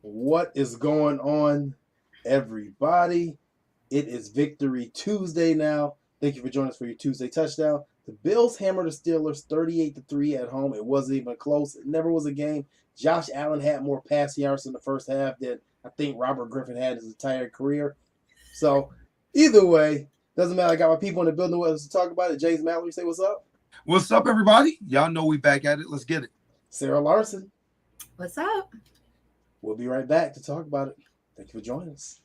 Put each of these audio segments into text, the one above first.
What is going on, everybody? It is Victory Tuesday now. Thank you for joining us for your Tuesday touchdown. The Bills hammered the Steelers 38-3 at home. It wasn't even close. It never was a game. Josh Allen had more passing yards in the first half than I think Robert Griffin had his entire career. So, either way, doesn't matter. I got my people in the building with us to talk about it. James Mallory, say what's up. What's up, everybody? Y'all know we back at it. Let's get it. Sara Larson. What's up? We'll be right back to talk about it. Thank you for joining us.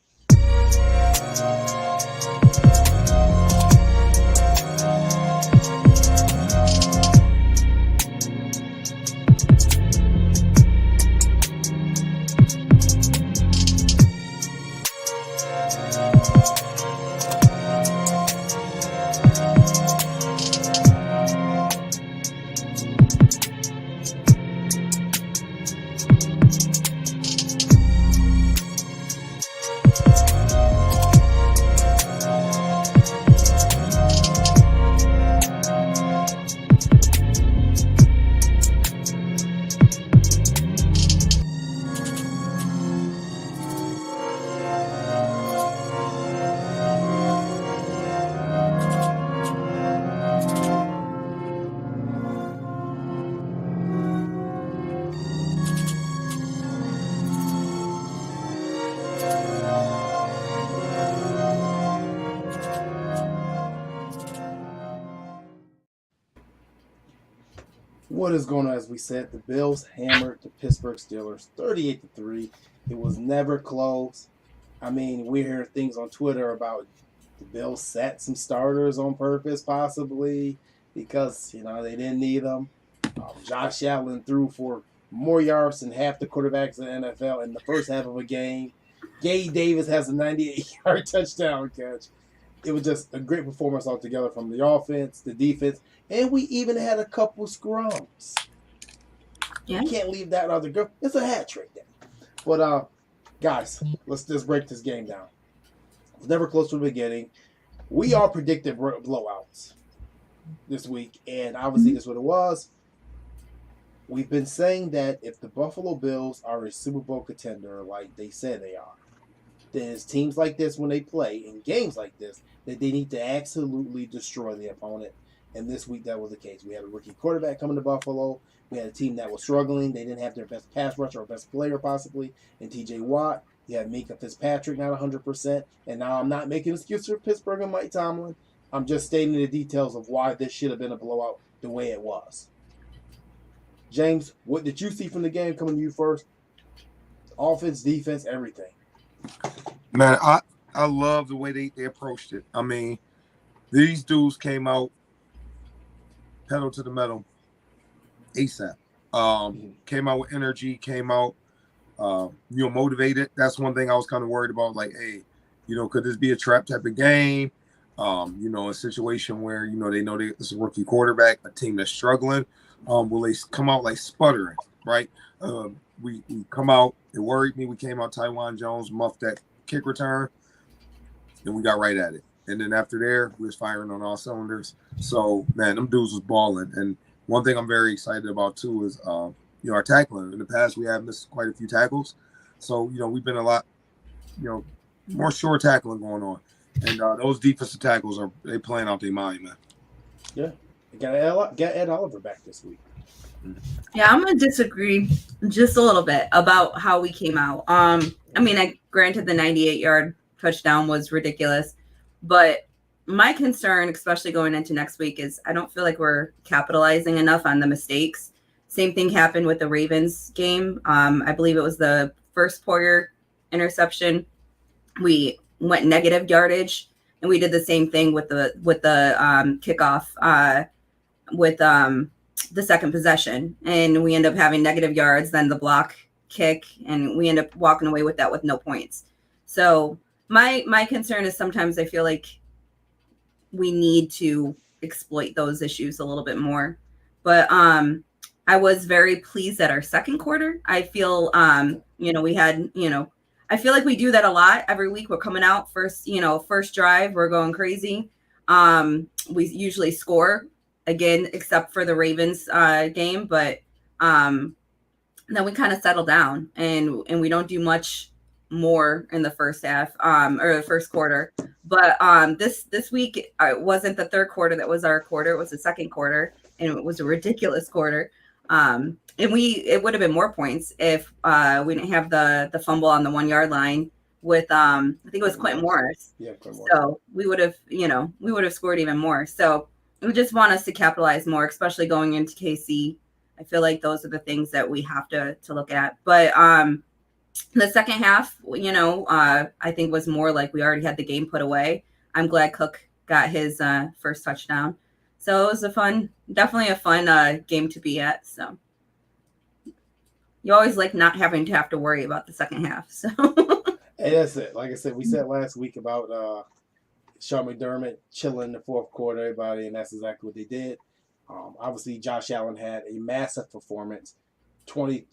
What is going on? As we said, the Bills hammered the Pittsburgh Steelers 38-3. It was never close. I mean, we hear things on Twitter about the Bills sat some starters on purpose, possibly, because, they didn't need them. Josh Allen threw for more yards than half the quarterbacks in the NFL in the first half of a game. Gabe Davis has a 98-yard touchdown catch. It was just a great performance altogether from the offense, the defense, and we even had a couple scrums. Yeah. You can't leave that out of the go. It's a hat trick there. But, guys, let's just break this game down. It was never close to the beginning. We all predicted blowouts this week, and obviously that's what it was. We've been saying that if the Buffalo Bills are a Super Bowl contender like they said they are, then it's teams like this when they play in games like this that they need to absolutely destroy the opponent. And this week that was the case. We had a rookie quarterback coming to Buffalo. We had a team that was struggling. They didn't have their best pass rusher or best player possibly in T.J. Watt. You had Mika Fitzpatrick not 100%. And now I'm not making excuses for Pittsburgh and Mike Tomlin. I'm just stating the details of why this should have been a blowout the way it was. James, what did you see from the game coming to you first? Offense, defense, everything. Man, I love the way they approached it. I mean, these dudes came out pedal to the metal ASAP. Came out with energy, came out motivated. That's one thing I was kind of worried about. Like, hey, could this be a trap type of game? A situation where, they know this is a rookie quarterback, a team that's struggling. Will they come out like sputtering, right? We come out, it worried me. We came out, Taiwan Jones muffed that kick return, and we got right at it. And then after there, we was firing on all cylinders. So, man, them dudes was balling. And one thing I'm very excited about, too, is, our tackling. In the past, we have missed quite a few tackles. So, we've been a lot, more short tackling going on. And those defensive tackles, they playing out their mind, man. Yeah. Got Ed Oliver back this week. Yeah, I'm going to disagree just a little bit about how we came out. Granted, the 98-yard touchdown was ridiculous, but my concern, especially going into next week, is I don't feel like we're capitalizing enough on the mistakes. Same thing happened with the Ravens game. I believe it was the first Porter interception. We went negative yardage, and we did the same thing with the kickoff with the second possession, and we end up having negative yards, then the block kick, and we end up walking away with that with no points. So my concern is sometimes I feel like we need to exploit those issues a little bit more. But I was very pleased at our second quarter. I feel we had I feel like we do that a lot every week. We're coming out first drive, we're going crazy. We usually score again, except for the Ravens game, but then we kind of settle down and we don't do much more in the first half or the first quarter. But this week it wasn't the third quarter that was our quarter, it was the second quarter, and it was a ridiculous quarter. And it would have been more points if we didn't have the fumble on the 1 yard line with I think it was Quentin Morris. Yeah, Quentin Morris. So we would have scored even more. So we just want us to capitalize more, especially going into KC. I feel like those are the things that we have to look at. But the second half, I think was more like we already had the game put away. I'm glad Cook got his first touchdown. So it was definitely a fun game to be at. So you always like not having to have to worry about the second half. So hey, that's it. Like I said, we said last week about Sean McDermott chilling in the fourth quarter, everybody, and that's exactly what they did. Obviously, Josh Allen had a massive performance. 20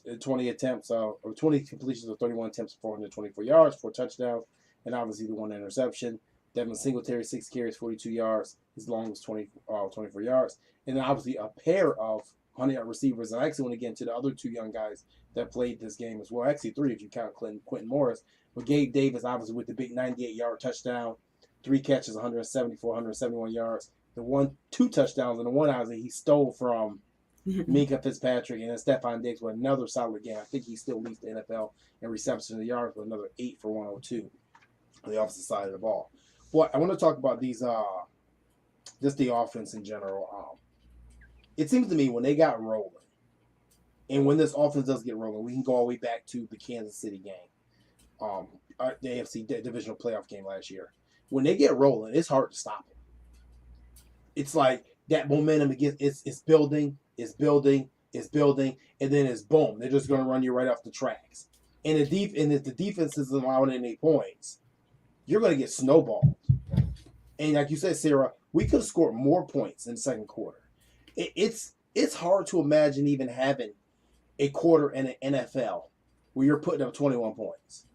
attempts, or 20 completions of 31 attempts, 424 yards, 4 touchdowns, and obviously the 1 interception. Devin Singletary, 6 carries, 42 yards. His longest 24 yards. And then obviously a pair of 100-yard receivers. And I actually want to get into the other 2 young guys that played this game as well. Actually 3 if you count Quentin Morris. But Gabe Davis, obviously, with the big 98-yard touchdown, 3 catches, 174, 171 yards. The 2 touchdowns, and the one obviously he stole from Minka Fitzpatrick, and then Stephon Diggs with another solid game. I think he still leads the NFL in receptions in the yards with another 8 for 102 on the opposite side of the ball. But I want to talk about these, just the offense in general. It seems to me when they got rolling, and when this offense does get rolling, we can go all the way back to the Kansas City game, the AFC divisional playoff game last year. When they get rolling, it's hard to stop it. It's like that momentum it's building, and then it's boom. They're just going to run you right off the tracks. And if the defense isn't allowing any points, you're going to get snowballed. And like you said, Sarah, we could have scored more points in the second quarter. It's hard to imagine even having a quarter in an NFL where you're putting up 21 points.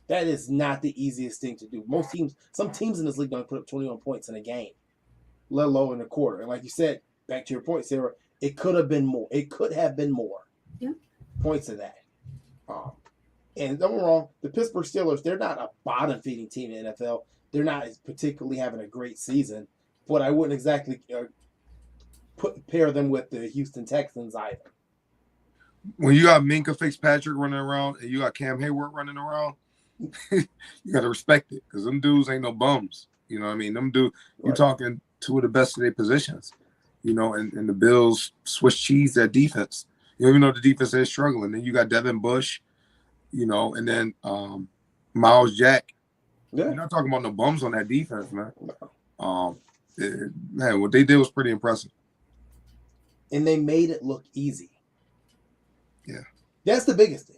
That is not the easiest thing to do. Some teams in this league don't put up 21 points in a game, let alone in a quarter. And like you said, back to your point, Sarah, it could have been more. It could have been more points of that. And don't get me wrong, the Pittsburgh Steelers, they're not a bottom-feeding team in the NFL. They're not particularly having a great season, but I wouldn't exactly pair them with the Houston Texans either. When you got Minka Fitzpatrick running around and you got Cam Hayward running around, you got to respect it because them dudes ain't no bums. You know what I mean? Them dudes, you're talking 2 of the best of their positions. And the Bills Swiss cheese that defense. Even though the defense is struggling. Then you got Devin Bush, and then Miles Jack. Yeah. You're not talking about no bums on that defense, man. Man, what they did was pretty impressive. And they made it look easy. Yeah. That's the biggest thing.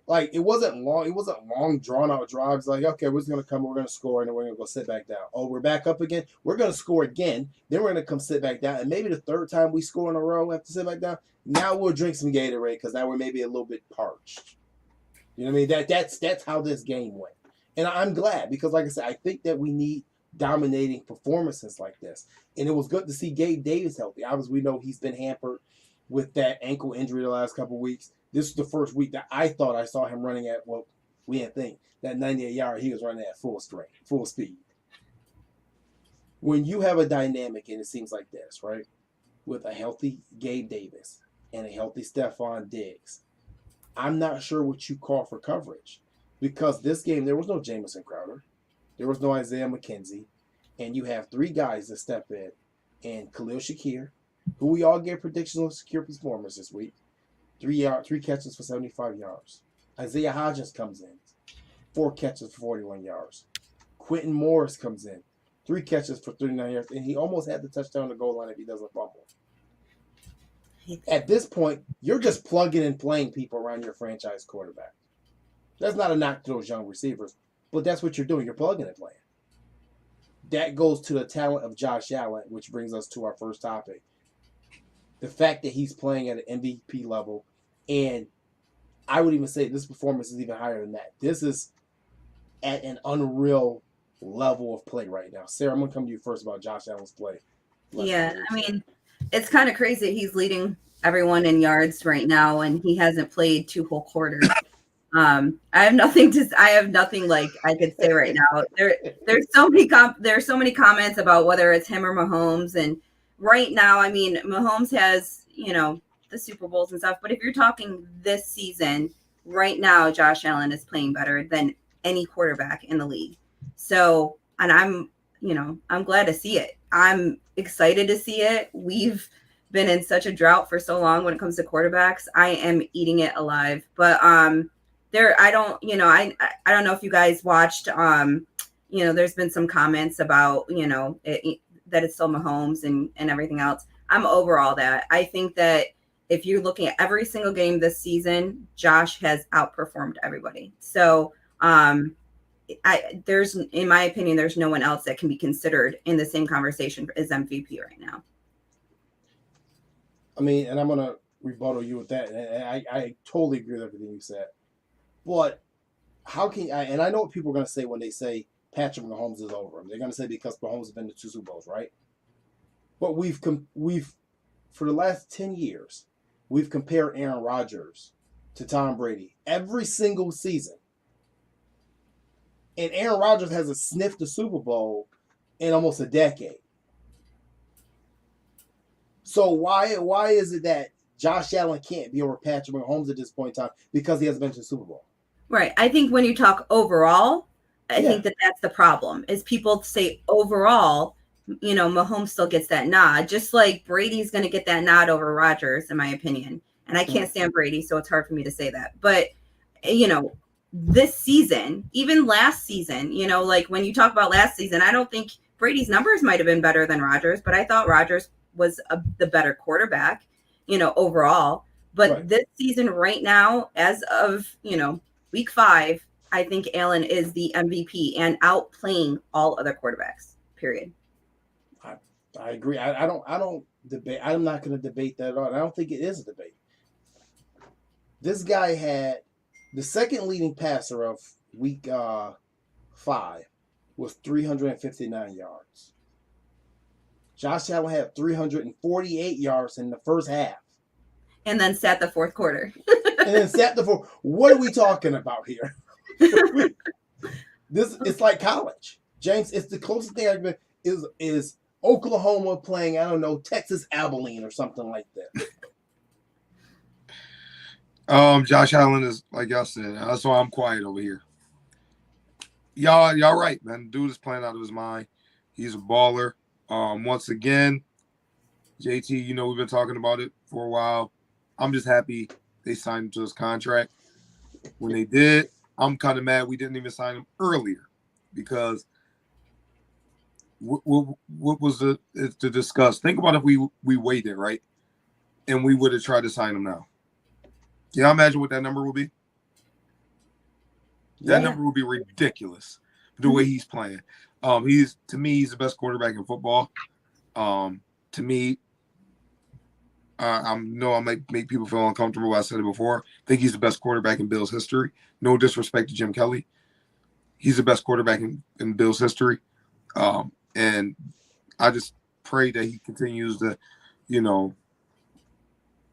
It wasn't long drawn out drives. Like, okay, we're just gonna come, we're gonna score, and then we're gonna go sit back down. Oh, we're back up again. We're gonna score again. Then we're gonna come sit back down, and maybe the third time we score in a row, we have to sit back down. Now we'll drink some Gatorade because now we're maybe a little bit parched. You know what I mean? That's how this game went, and I'm glad because, like I said, I think that we need dominating performances like this, and it was good to see Gabe Davis healthy. Obviously, we know he's been hampered with that ankle injury the last couple of weeks. This is the first week that I thought I saw him running at, well, we didn't think, that 98-yard, he was running at full speed. When you have a dynamic, and it seems like this, right, with a healthy Gabe Davis and a healthy Stephon Diggs, I'm not sure what you call for coverage. Because this game, there was no Jamison Crowder. There was no Isaiah McKenzie. And you have 3 guys that step in. And Khalil Shakir, who we all gave predictions on secure performance this week. 3 catches for 75 yards. Isaiah Hodgins comes in. 4 catches for 41 yards. Quentin Morris comes in. 3 catches for 39 yards. And he almost had the touchdown on the goal line if he doesn't fumble. At this point, you're just plugging and playing people around your franchise quarterback. That's not a knock to those young receivers, but that's what you're doing. You're plugging and playing. That goes to the talent of Josh Allen, which brings us to our first topic. The fact that he's playing at an MVP level, and I would even say this performance is even higher than that. This is at an unreal level of play right now. Sarah, I'm going to come to you first about Josh Allen's play. Yeah, I mean, it's kind of crazy. He's leading everyone in yards right now, and he hasn't played 2 whole quarters. I have nothing like I could say right now. There's so many comments about whether it's him or Mahomes, and right now, I mean, Mahomes has, the Super Bowls and stuff, but if you're talking this season, right now, Josh Allen is playing better than any quarterback in the league. So, and I'm glad to see it. I'm excited to see it. We've been in such a drought for so long when it comes to quarterbacks. I am eating it alive. But I don't know if you guys watched there's been some comments about, that it's still Mahomes and everything else. I'm over all that. I think that if you're looking at every single game this season, Josh has outperformed everybody. So in my opinion, there's no one else that can be considered in the same conversation as MVP right now. I mean, and I'm going to rebuttal you with that. And I totally agree with everything you said. But how can and I know what people are going to say when they say Patrick Mahomes is over him. They're going to say because Mahomes has been to 2 Super Bowls, right? But we've for the last 10 years, we've compared Aaron Rodgers to Tom Brady every single season. And Aaron Rodgers hasn't sniffed the Super Bowl in almost a decade. So why is it that Josh Allen can't be over Patrick Mahomes at this point in time because he hasn't been to the Super Bowl? Right. I think when you talk overall, I think that's the problem is people say overall, Mahomes still gets that nod, just like Brady's going to get that nod over Rodgers, in my opinion. And I can't stand Brady, so it's hard for me to say that. But, this season, even last season, like when you talk about last season, I don't think Brady's numbers might have been better than Rodgers, but I thought Rodgers was the better quarterback, overall. But this season right now, as of, week 5, I think Allen is the MVP and outplaying all other quarterbacks, period. I agree. I don't debate. I'm not going to debate that at all. I don't think it is a debate. This guy had the second leading passer of week 5 was 359 yards. Josh Allen had 348 yards in the first half. And then sat the fourth quarter. What are we talking about here? It's like college. James, it's the closest thing I've been is Oklahoma playing, I don't know, Texas Abilene or something like that. Josh Allen is, like y'all said, that's why I'm quiet over here. Y'all right, man. Dude is playing out of his mind. He's a baller. Once again, JT, we've been talking about it for a while. I'm just happy they signed him to his contract. When they did, I'm kind of mad we didn't even sign him earlier because what was to discuss? Think about if we waited, right? And we would have tried to sign him now. Can you imagine what that number would be? That number would be ridiculous the way he's playing. He's the best quarterback in football. To me, I know I might make people feel uncomfortable. I said it before. I think he's the best quarterback in Bills history. No disrespect to Jim Kelly. He's the best quarterback in Bills history. And I just pray that he continues to,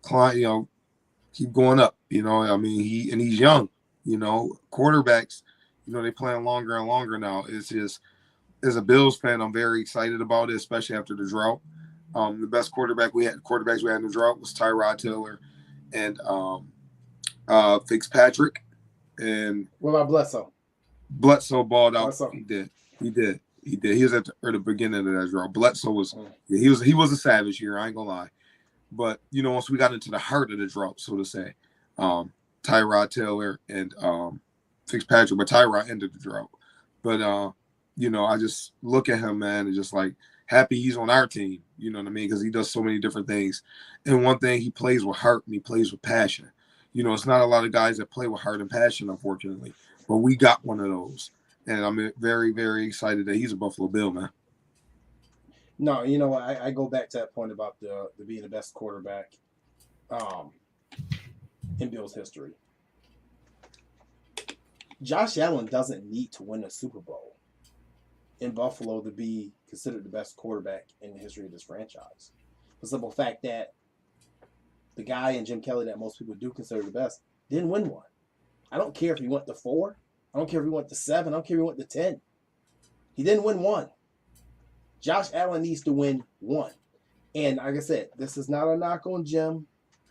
climb, keep going up. I mean, he's young. Quarterbacks, they playing longer and longer now. It's just, as a Bills fan, I'm very excited about it, especially after the drought. The best quarterbacks we had in the drought was Tyrod Taylor and Fitzpatrick. And what about Bledsoe? Bledsoe balled out. Bledsoe. He did. He was at the beginning of that drought. Bledsoe was he was a savage here. I ain't gonna lie. But once we got into the heart of the drought, so to say, Tyrod Taylor and Fitzpatrick, but Tyrod ended the drought. But I just look at him, man, and just like happy he's on our team. You know what I mean? Because he does so many different things. And one thing, he plays with heart and he plays with passion. It's not a lot of guys that play with heart and passion, unfortunately. But we got one of those. And I'm very, very excited that he's a Buffalo Bill, man. No, I go back to that point about the being the best quarterback in Bills history. Josh Allen doesn't need to win a Super Bowl in Buffalo to be considered the best quarterback in the history of this franchise. The simple fact that the guy in Jim Kelly that most people do consider the best, didn't win one. I don't care if he went to 4. I don't care if he went to 7. I don't care if he went to 10. He didn't win one. Josh Allen needs to win one. And like I said, this is not a knock on Jim.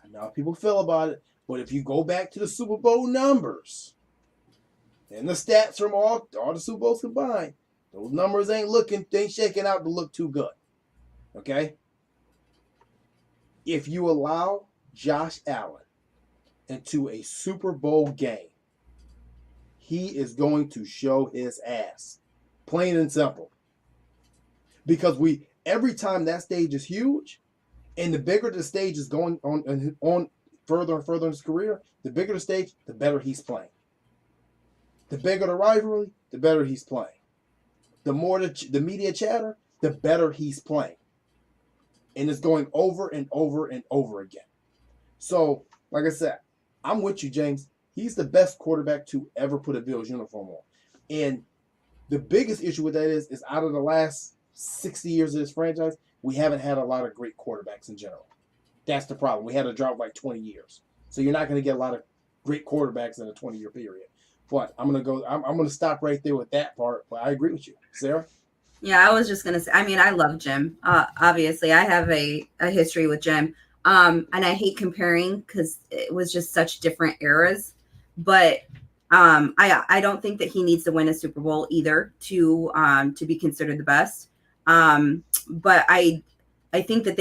I know how people feel about it. But if you go back to the Super Bowl numbers and the stats from all the Super Bowls combined, those numbers ain't shaking out to look too good. Okay? If you allow Josh Allen into a Super Bowl game, he is going to show his ass. Plain and simple. Because every time that stage is huge, and the bigger the stage is going on further and further in his career, the bigger the stage, the better he's playing. The bigger the rivalry, the better he's playing. The more the media chatter, the better he's playing. And it's going over and over and over again. So, like I said, I'm with you, James. He's the best quarterback to ever put a Bills uniform on. And the biggest issue with that is out of the last 60 years of this franchise, we haven't had a lot of great quarterbacks in general. That's the problem. We had a drought like 20 years. So you're not going to get a lot of great quarterbacks in a 20-year period. But I'm going to stop right there with that part. But I agree with you. Sarah? Yeah, I was just going to say, I mean, I love Jim. Obviously, I have a history with Jim. And I hate comparing because it was just such different eras. But I don't think that he needs to win a Super Bowl either to be considered the best. But I think that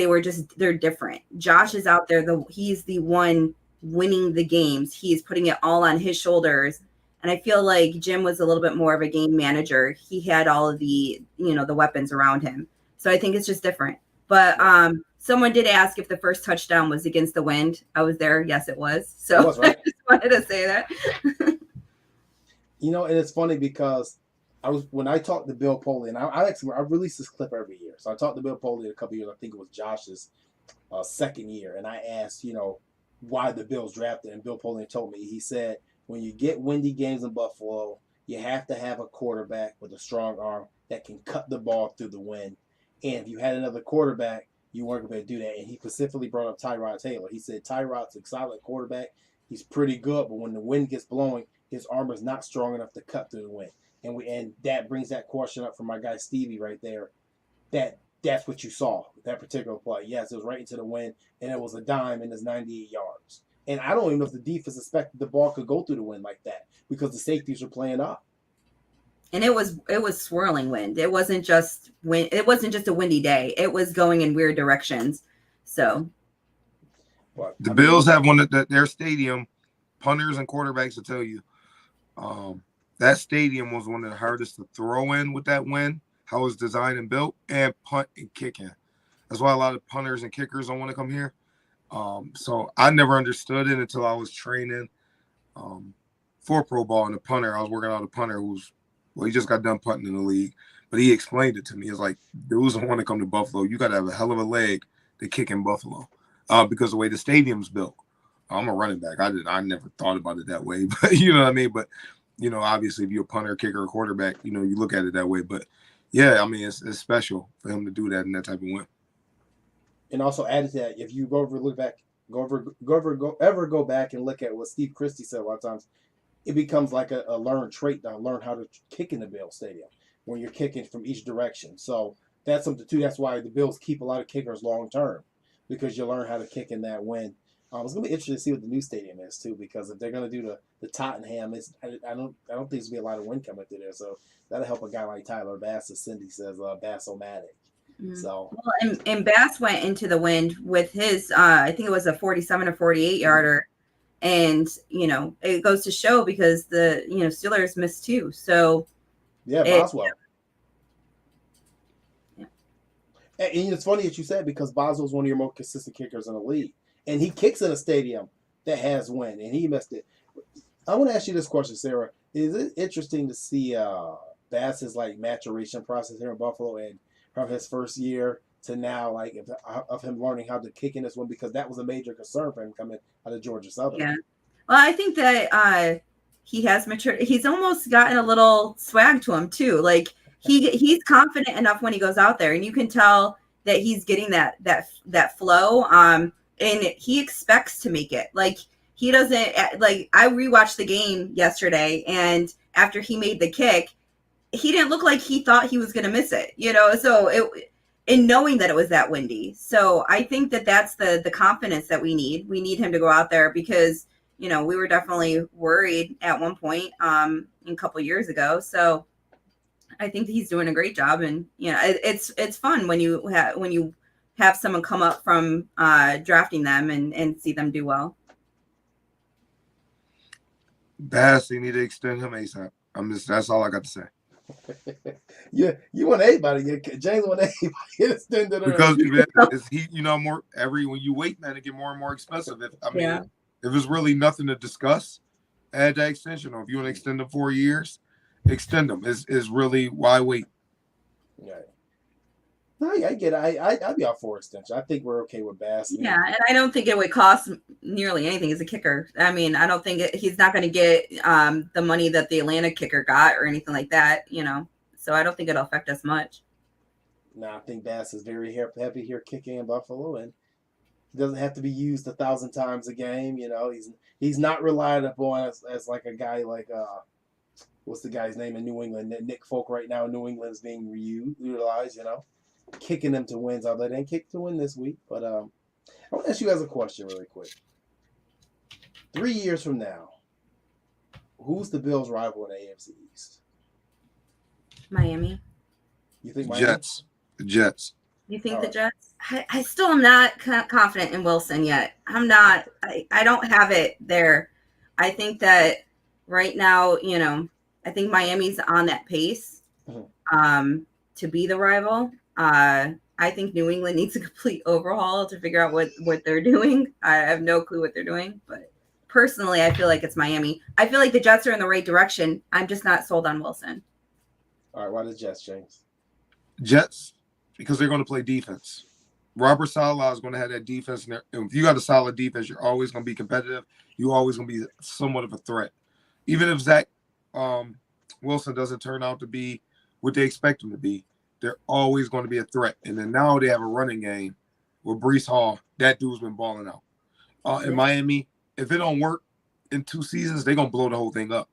they're different. Josh is out there. He's the one winning the games. He's putting it all on his shoulders. And I feel like Jim was a little bit more of a game manager. He had all of the weapons around him. So I think it's just different. But someone did ask if the first touchdown was against the wind. I was there. Yes, it was. So It was, right? I just wanted to say that. And it's funny because when I talked to Bill Poley, and I release this clip every year. So I talked to Bill Poley a couple years. I think it was Josh's second year, and I asked, why the Bills drafted, and Bill Poley told me. He said, when you get windy games in Buffalo, you have to have a quarterback with a strong arm that can cut the ball through the wind. And if you had another quarterback, you weren't going to do that. And he specifically brought up Tyrod Taylor. He said Tyrod's a solid quarterback. He's pretty good, but when the wind gets blowing, his arm is not strong enough to cut through the wind. And that brings that question up from my guy Stevie right there. That's what you saw, that particular play. Yes, it was right into the wind, and it was a dime, and it's 98 yards. And I don't even know if the defense expected the ball could go through the wind like that because the safeties were playing up. And it was swirling wind. It wasn't just wind. It wasn't just a windy day. It was going in weird directions. So, the Bills have one at their stadium. Punters and quarterbacks will tell you. That stadium was one of the hardest to throw in with that wind, how it's designed and built, and punt and kicking. That's why a lot of punters and kickers don't want to come here. So I never understood it until I was training for pro ball and a punter. I was working out a punter he just got done punting in the league, but he explained it to me. It's like, dudes don't want to come to Buffalo. You got to have a hell of a leg to kick in Buffalo because the way the stadium's built. I'm a running back. I never thought about it that way, but you know what I mean? But obviously, if you're a punter, kicker, or quarterback, you look at it that way. But yeah, I mean, it's special for him to do that in that type of win. And also added to that, if you go back and look at what Steve Christie said a lot of times, it becomes like a learned trait to learn how to kick in the Bills Stadium when you're kicking from each direction. So that's something too. That's why the Bills keep a lot of kickers long term because you learn how to kick in that wind. It's gonna be interesting to see what the new stadium is too, because if they're gonna do the Tottenham, I don't think there's gonna be a lot of wind coming through there, so that'll help a guy like Tyler Bass, as Cindy says, Bass-O-Matic. Mm-hmm. So and Bass went into the wind with his I think it was a 47 or 48 yarder, and it goes to show because the Steelers missed too. So Boswell. Yeah. And it's funny that you said because Boswell's one of your most consistent kickers in the league. And he kicks in a stadium that has wind, and he missed it. I want to ask you this question, Sarah. Is it interesting to see Bass's maturation process here in Buffalo, and from his first year to now, of him learning how to kick in this one, because that was a major concern for him coming out of Georgia Southern. Yeah. Well, I think that he has matured. He's almost gotten a little swag to him too. He's confident enough when he goes out there, and you can tell that he's getting that flow. and he expects to make it. Like, he doesn't, like, I rewatched the game yesterday, and after he made the kick, he didn't look like he thought he was going to miss it, so in knowing that it was that windy. So I think that that's the confidence that we need. We need him to go out there because, we were definitely worried at one point a couple years ago. So I think that he's doing a great job. And, it's fun when you have someone come up from drafting them and see them do well. Bass, they need to extend him ASAP. That's all I got to say. You want anybody? James want anybody extended because he, more when you wait, man, it get more and more expensive. If it's really nothing to discuss, add that extension. Or if you want to extend them 4 years, extend them. Is really why wait? Right. No, I get it. I'd be out for extension. I think we're okay with Bass. Yeah, and I don't think it would cost nearly anything as a kicker. I mean, I don't think he's not going to get the money that the Atlanta kicker got or anything like that, So I don't think it'll affect us much. No, I think Bass is very heavy here kicking in Buffalo, and he doesn't have to be used 1,000 times a game. He's not relied upon as like a guy like what's the guy's name in New England? Nick Folk right now in New England is being utilized. Kicking them to wins. Although they didn't kick to win this week, but I want to ask you guys a question really quick. 3 years from now, who's the Bills' rival in the AFC East? Miami. You think Miami? Jets. You think the Jets? I still am not confident in Wilson yet. I'm not. I don't have it there. I think that right now, I think Miami's on that pace to be the rival. I think New England needs a complete overhaul to figure out what they're doing. I have no clue what they're doing, but personally, I feel like it's Miami. I feel like the Jets are in the right direction. I'm just not sold on Wilson. All right, why the Jets, James? Jets, because they're going to play defense. Robert Saleh is going to have that defense. And if you got a solid defense, you're always going to be competitive. You're always going to be somewhat of a threat. Even if Zach Wilson doesn't turn out to be what they expect him to be, they're always going to be a threat. And then now they have a running game with Breece Hall. That dude's been balling out. In Miami, if it don't work in 2 seasons, they're going to blow the whole thing up.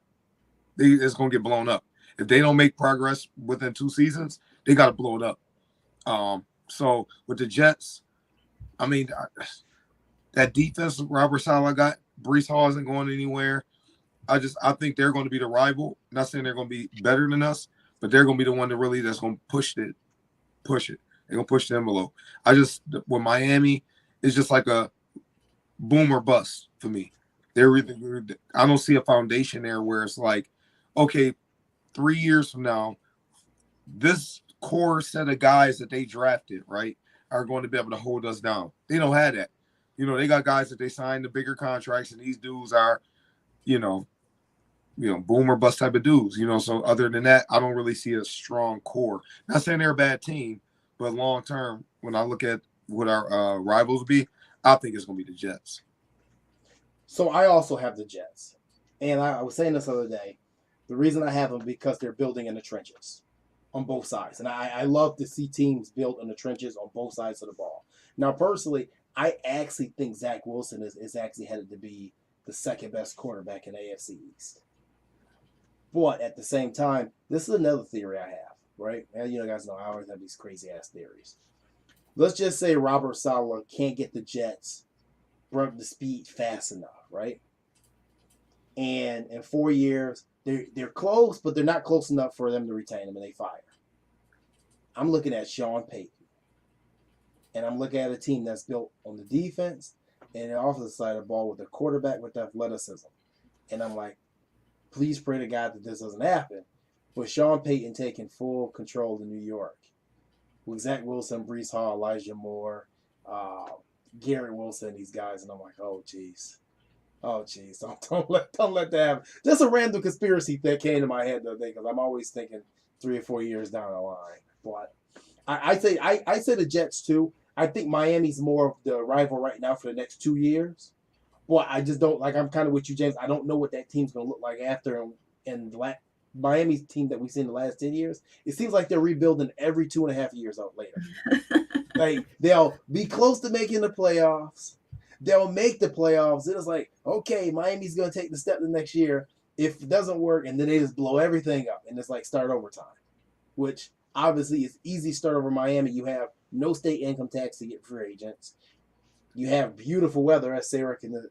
It's going to get blown up. If they don't make progress within 2 seasons, they got to blow it up. So with the Jets, I mean, that defense Robert Saleh got, Breece Hall isn't going anywhere. I think they're going to be the rival. Not saying they're going to be better than us, but they're going to be the one that's going to push it. They're going to push the envelope. With Miami, it's just like a boom or bust for me. I don't see a foundation there where it's like, okay, 3 years from now, this core set of guys that they drafted, right, are going to be able to hold us down. They don't have that. They got guys that they signed the bigger contracts, and these dudes are, boom or bust type of dudes, So other than that, I don't really see a strong core. Not saying they're a bad team, but long term, when I look at what our rivals be, I think it's going to be the Jets. So I also have the Jets, and I was saying this the other day. The reason I have them because they're building in the trenches on both sides, and I love to see teams build in the trenches on both sides of the ball. Now, personally, I actually think Zach Wilson is actually headed to be the second best quarterback in the AFC East. But at the same time, this is another theory I have, right? And you guys know I always have these crazy ass theories. Let's just say Robert Saleh can't get the Jets up to speed fast enough, right? And in 4 years, they're close, but they're not close enough for them to retain him, and they fire. I'm looking at Sean Payton, and I'm looking at a team that's built on the defense and the offensive side of the ball with a quarterback with athleticism. And I'm like, please pray to God that this doesn't happen. But Sean Payton taking full control in New York with Zach Wilson, Breece Hall, Elijah Moore, Garrett Wilson, these guys, and I'm like, oh geez, don't let that happen. Just a random conspiracy that came to my head the other day because I'm always thinking 3 or 4 years down the line. But I say the Jets too. I think Miami's more of the rival right now for the next 2 years. But I just don't I'm kind of with you, James. I don't know what that team's gonna look like after and Miami's team that we've seen in the last 10 years. It seems like they're rebuilding every 2.5 years out later. Like they'll be close to making the playoffs, they'll make the playoffs. It was like, okay, Miami's going to take the step the next year. If it doesn't work, and then they just blow everything up, and it's like start overtime, which obviously is easy to start over Miami. You have no state income tax to get free agents. You have beautiful weather, as Sarah can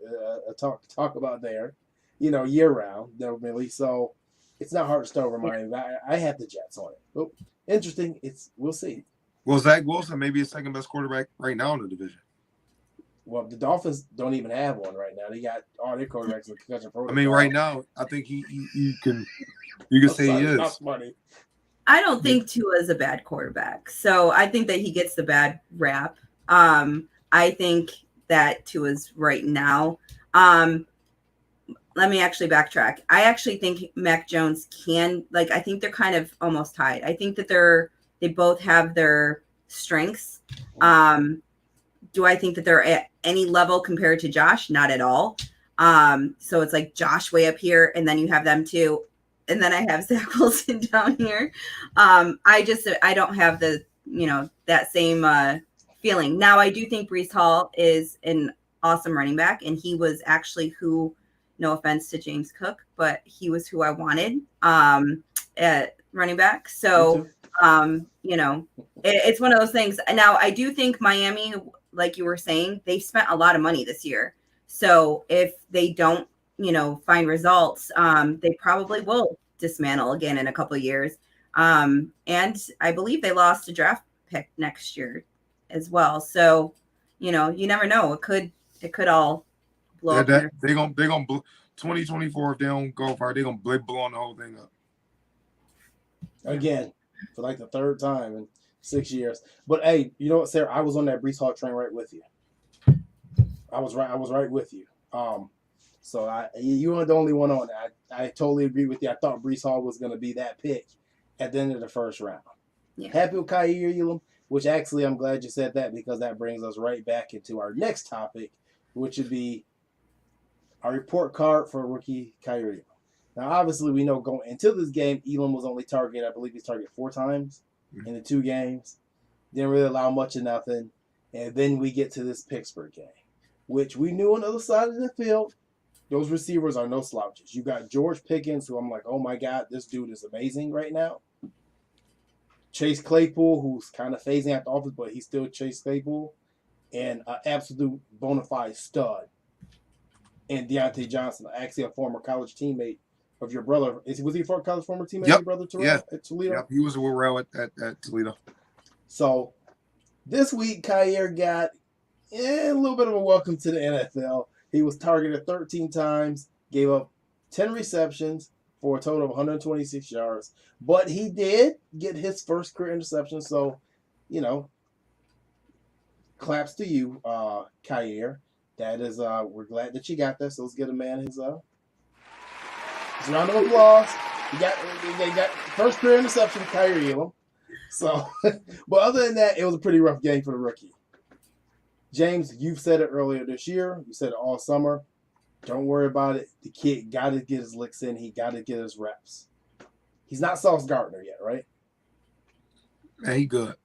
talk about there, year round, really. So it's not hard to start over Miami. I have the Jets on it. Oh, interesting. We'll see. Well, Zach Wilson may be a second best quarterback right now in the division. Well, the Dolphins don't even have one right now. They got all their quarterbacks in the concussion protocol. I mean, right now, I think you can say he is. Money. I don't think Tua is a bad quarterback, so I think that he gets the bad rap. I think that Tua's right now. Let me actually backtrack. I actually think Mac Jones I think they're kind of almost tied. I think that they both have their strengths. Do I think that they're at any level compared to Josh? Not at all. So it's like Josh way up here, and then you have them too. And then I have Zach Wilson down here. I don't have the, that same feeling. Now, I do think Breece Hall is an awesome running back, and he was actually no offense to James Cook, but he was who I wanted at running back. So, it's one of those things. Now, I do think Miami, like you were saying, they spent a lot of money this year. So if they don't, find results, they probably will dismantle again in a couple of years. And I believe they lost a draft pick next year as well. So, you never know. It could all blow up. They're gonna 2024, if they don't go far, they're gonna blow on the whole thing up. Again, for like the third time in 6 years. But hey, you know what, Sarah? I was on that Breece Hall train right with you. I was right with you. So you weren't the only one on it. I totally agree with you. I thought Breece Hall was going to be that pick at the end of the first round. Yeah. Happy with Kaiir Elam, which actually I'm glad you said that, because that brings us right back into our next topic, which would be our report card for rookie Kaiir Elam. Now, obviously, we know going into this game, Elam was only targeted, I believe he's targeted 4 times in the 2 games. Didn't really allow much of nothing. And then we get to this Pittsburgh game, which we knew on the other side of the field, those receivers are no slouches. You got George Pickens, who I'm like, oh my God, this dude is amazing right now. Chase Claypool, who's kind of phasing out the office, but he's still Chase Claypool. And an absolute bona fide stud. And Deontay Johnson, actually a former college teammate of your brother. Was he a former teammate of your brother Terrell at Toledo? Yep, he was a Terrell at Toledo. So this week, Kaiir got a little bit of a welcome to the NFL. He was targeted 13 times, gave up 10 receptions for a total of 126 yards. But he did get his first career interception. So, claps to you, Kaiir. That is, we're glad that you got that. So let's give a man his round of applause. He got first career interception for Kaiir Elam. So, but other than that, it was a pretty rough game for the rookie. James, you've said it earlier this year. You said it all summer. Don't worry about it. The kid got to get his licks in. He got to get his reps. He's not Sauce Gardner yet, right? Man, he good.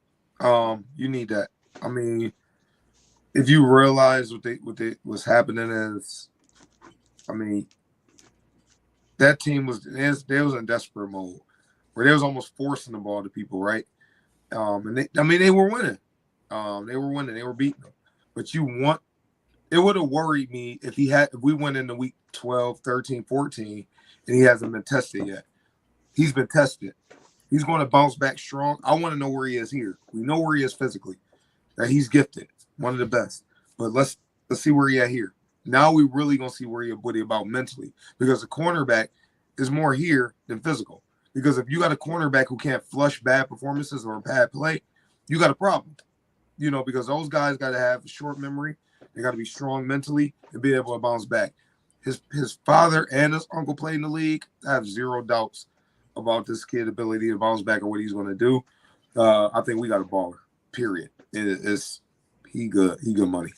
You need that. I mean, if you realize what's happening is, I mean, that team was in desperate mode where they was almost forcing the ball to people, right? And they were winning. They were winning. They were beating them. But it would have worried me if we went into week 12, 13, 14, and he hasn't been tested yet. He's been tested. He's going to bounce back strong. I want to know where he is here. We know where he is physically. That he's gifted, one of the best. But let's see where he at here. Now we really gonna see what he about mentally, because the cornerback is more here than physical. Because if you got a cornerback who can't flush bad performances or a bad play, you got a problem. Because those guys got to have a short memory. They got to be strong mentally and be able to bounce back. His father and his uncle play in the league. I have zero doubts about this kid's ability to bounce back and what he's going to do. I think we got a baller, period. He good money.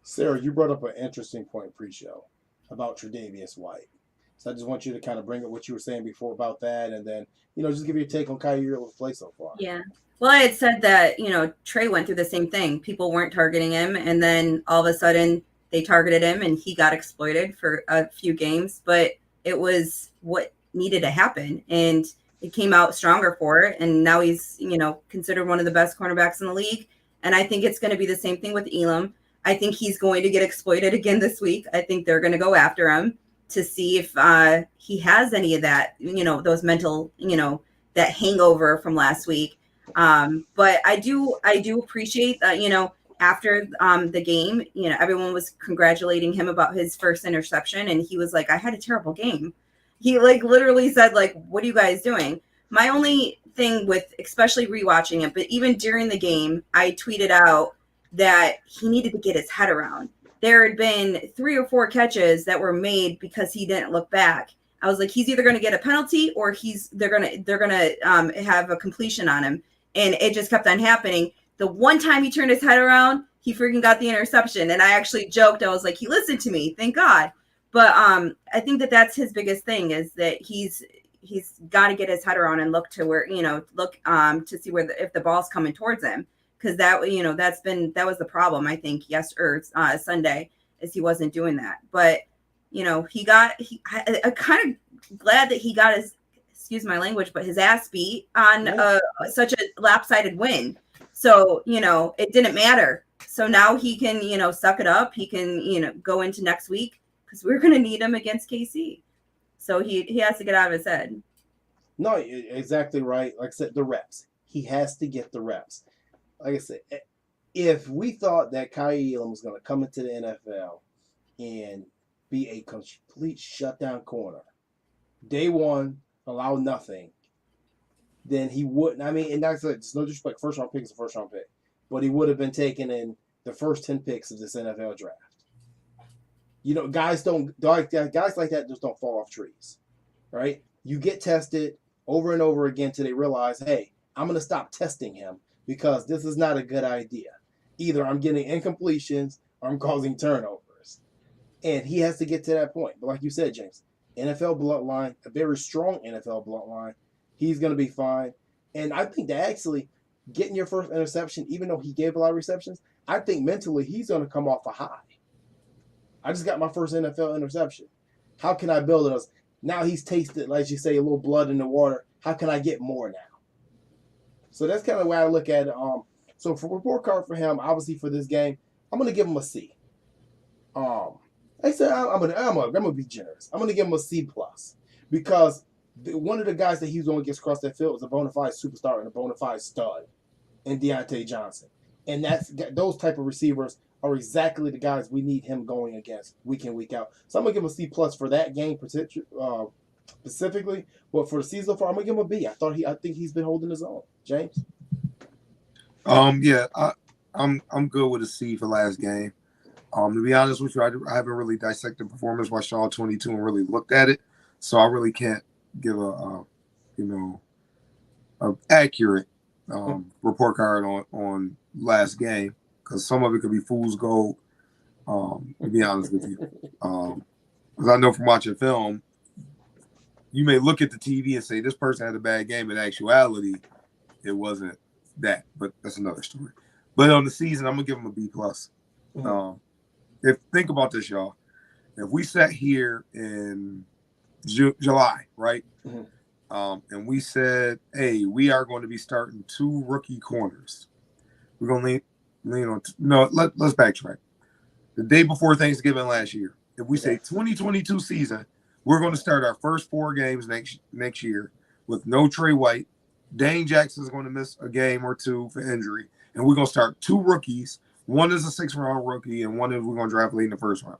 Sarah, you brought up an interesting point pre-show about Tre'Davious White. So I just want you to kind of bring up what you were saying before about that, and then, just give your take on Kaiir Elam's play so far. Yeah. Well, I had said that, Trey went through the same thing. People weren't targeting him, and then all of a sudden they targeted him and he got exploited for a few games, but it was what needed to happen. And it came out stronger for it. And now he's, considered one of the best cornerbacks in the league. And I think it's going to be the same thing with Elam. I think he's going to get exploited again this week. I think they're going to go after him to see if he has any of that, those mental, that hangover from last week. But I do appreciate that, after the game, everyone was congratulating him about his first interception. And he was like, I had a terrible game. He literally said, what are you guys doing? My only thing with especially rewatching it, but even during the game, I tweeted out that he needed to get his head around. There had been 3 or 4 catches that were made because he didn't look back. I was like, he's either going to get a penalty or they're gonna have a completion on him, and it just kept on happening. The one time he turned his head around, he freaking got the interception, and I actually joked. I was like, he listened to me, thank God. But I think that's his biggest thing is that he's got to get his head around and look to where to see where if the ball's coming towards him. Because that was the problem, I think, Sunday, is he wasn't doing that. But, I'm kind of glad that he got excuse my language, but his ass beat on such a lopsided win. So, it didn't matter. So now he can, suck it up. He can, go into next week because we're going to need him against KC. So he has to get out of his head. No, exactly right. Like I said, the reps. He has to get the reps. Like I said, if we thought that Kaiir Elam was going to come into the NFL and be a complete shutdown corner, day one, allow nothing, then he wouldn't. I mean, and that's it's no disrespect. First round pick is a first round pick, but he would have been taken in the first 10 picks of this NFL draft. Guys like that just don't fall off trees, right? You get tested over and over again till they realize, hey, I'm going to stop testing him because this is not a good idea. Either I'm getting incompletions or I'm causing turnovers. And he has to get to that point. But like you said, James, NFL bloodline, a very strong NFL bloodline, he's going to be fine. And I think that actually getting your first interception, even though he gave a lot of receptions, I think mentally he's going to come off a high. I just got my first NFL interception. How can I build it? Now he's tasted, like you say, a little blood in the water. How can I get more now? So that's kind of the way I look at it. So for report card for him, obviously for this game, I'm going to give him a C. I said I'm gonna be generous. I'm gonna give him a C plus because one of the guys that he's going to get across that field is a bona fide superstar and a bona fide stud in Deontay Johnson, and those type of receivers are exactly the guys we need him going against week in, week out. So I'm gonna give him a C plus for that game specifically, but for the season so far, I'm gonna give him a B. I think he's been holding his own. James. Yeah, I'm good with a C for last game. To be honest with you, I haven't really dissected performance by Shaw 22 and really looked at it, so I really can't give a accurate report card on last game because some of it could be fool's gold. To be honest with you, because I know from watching film, you may look at the TV and say this person had a bad game. In actuality, it wasn't that, but that's another story. But on the season, I'm gonna give him a B plus. Think about this, y'all. If we sat here in July, right, and we said, "Hey, we are going to be starting 2 rookie corners," we're going to lean on. Let's backtrack. The day before Thanksgiving last year, if we say 2022 season, we're going to start our first 4 games next year with no Trey White. Dane Jackson's going to miss a game or 2 for injury, and we're going to start 2 rookies. One is a 6th-round rookie, and one is we're going to draft late in the 1st round.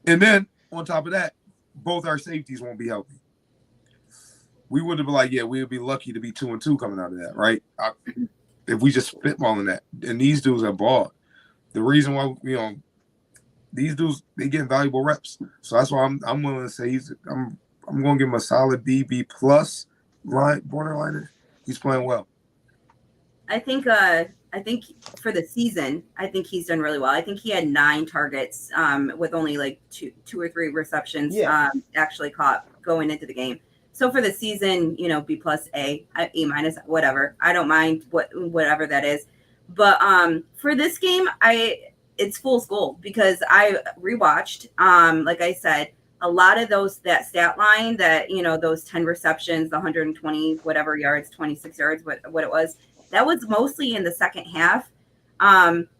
And then, on top of that, both our safeties won't be healthy. We would have been like, yeah, we would be lucky to be 2-2 coming out of that, right? If we just spitballing that. And these dudes are balled. The reason why, these dudes, they get valuable reps. So that's why I'm willing to say I'm going to give him a solid B plus borderliner. He's playing well. I think for the season, I think he's done really well. I think he had 9 targets with only like two or 3 receptions actually caught going into the game. So for the season, B plus A minus, whatever. I don't mind whatever that is. But for this game, it's fool's gold because I rewatched. Like I said, a lot of that stat line that those 10 receptions, the 120 whatever yards, 26 yards, what it was, that was mostly in the second half.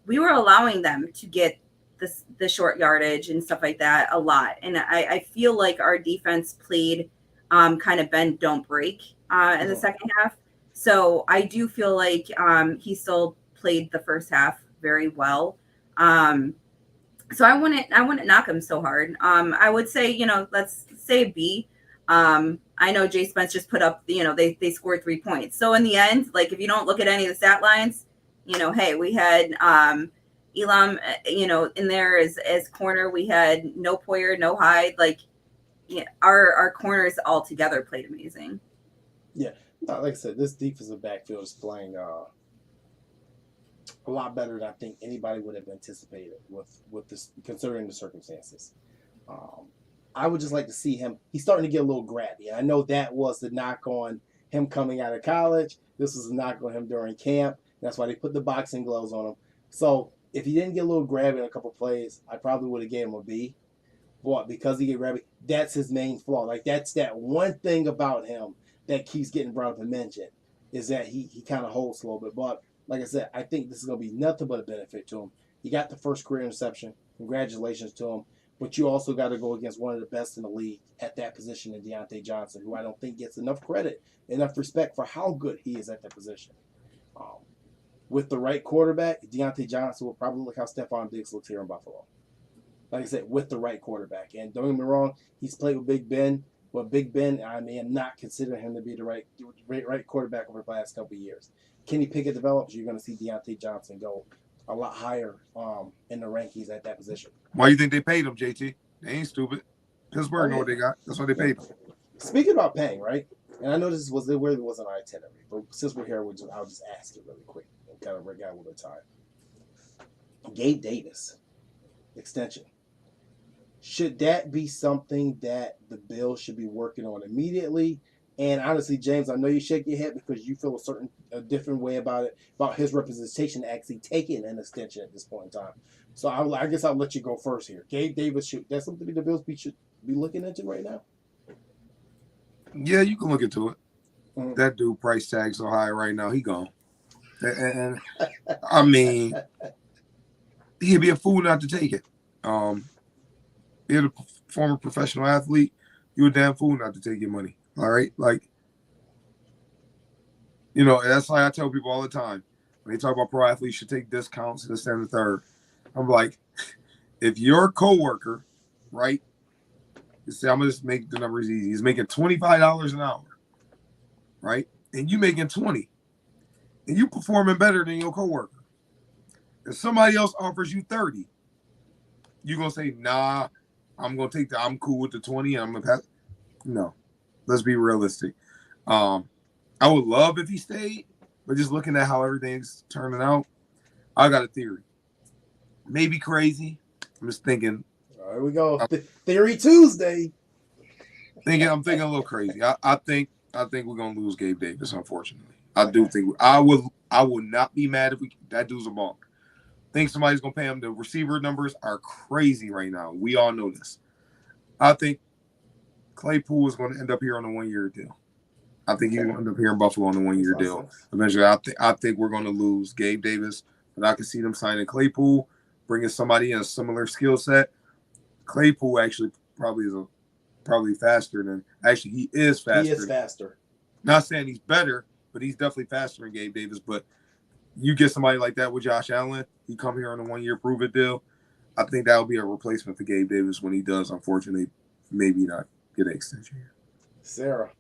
We were allowing them to get the short yardage and stuff like that a lot, and I feel like our defense played kind of bend don't break in the second half. So I do feel like he still played the first half very well. So I wouldn't knock him so hard. I would say, let's say B. I know Jay Spence just put up, they scored 3 points. So in the end, like if you don't look at any of the stat lines, hey, we had Elam, in there as corner. We had no Poyer, no Hyde. Like, our corners all together played amazing. Yeah, like I said, this defensive backfield is playing a lot better than I think anybody would have anticipated with this, considering the circumstances. I would just like to see him. He's starting to get a little grabby. I know that was the knock on him coming out of college. This was a knock on him during camp. That's why they put the boxing gloves on him. So if he didn't get a little grabby in a couple plays, I probably would have gave him a B. But because he get grabby, that's his main flaw. Like that's that one thing about him that keeps getting brought up and mentioned is that he kind of holds a little bit. But like I said, I think this is going to be nothing but a benefit to him. He got the first career interception. Congratulations to him. But you also got to go against one of the best in the league at that position in Deontay Johnson, who I don't think gets enough credit, enough respect for how good he is at that position. With the right quarterback, Deontay Johnson will probably look how Stephon Diggs looks here in Buffalo. Like I said, with the right quarterback. And don't get me wrong, he's played with Big Ben. But Big Ben, I am not considering him to be the right quarterback over the last couple of years. Kenny Pickett develops, you're going to see Deontay Johnson go a lot higher in the rankings at that position. Why do you think they paid him, JT? They ain't stupid. Pittsburgh know what they got. That's why they paid him. Speaking about paying, right? And I know this was it really wasn't our itinerary, but since we're here, I'll just ask it really quick and kind of break out a little time. Gabe Davis extension. Should that be something that the Bills should be working on immediately? And honestly, James, I know you shake your head because you feel a different way about it, about his representation actually taking an extension at this point in time. So I guess I'll let you go first here. Gabe Davis, that's something the Bills should be looking into right now? Yeah, you can look into it. Mm-hmm. That dude price tag so high right now, he gone. And I mean, he'd be a fool not to take it. You're a former professional athlete, you're a damn fool not to take your money. All right? Like, that's why I tell people all the time. When they talk about pro athletes should take discounts and this and the third. I'm like, if your coworker, right? You say, I'm going to just make the numbers easy. He's making $25 an hour, right? And you making 20. And you performing better than your coworker. If somebody else offers you 30, you're going to say, nah, I'm going to I'm cool with the 20 and I'm going to pass. No, let's be realistic. I would love if he stayed, but just looking at how everything's turning out, I got a theory. Maybe crazy. I'm just thinking. Here we go. Theory Tuesday. I'm thinking a little crazy. I think we're gonna lose Gabe Davis, unfortunately. I do think I would not be mad if that dude's a ball. Think somebody's gonna pay him. The receiver numbers are crazy right now. We all know this. I think Claypool is going to end up here on a 1-year deal. I think he's going to end up here in Buffalo on a 1-year deal. Eventually, I think we're going to lose Gabe Davis, but I can see them signing Claypool, bringing somebody in a similar skill set. Claypool actually probably faster than – actually, he is faster. He is faster. Not saying he's better, but he's definitely faster than Gabe Davis. But you get somebody like that with Josh Allen, he come here on a 1-year prove-it deal. I think that will be a replacement for Gabe Davis when he does, unfortunately, maybe not get an extension here. Sarah.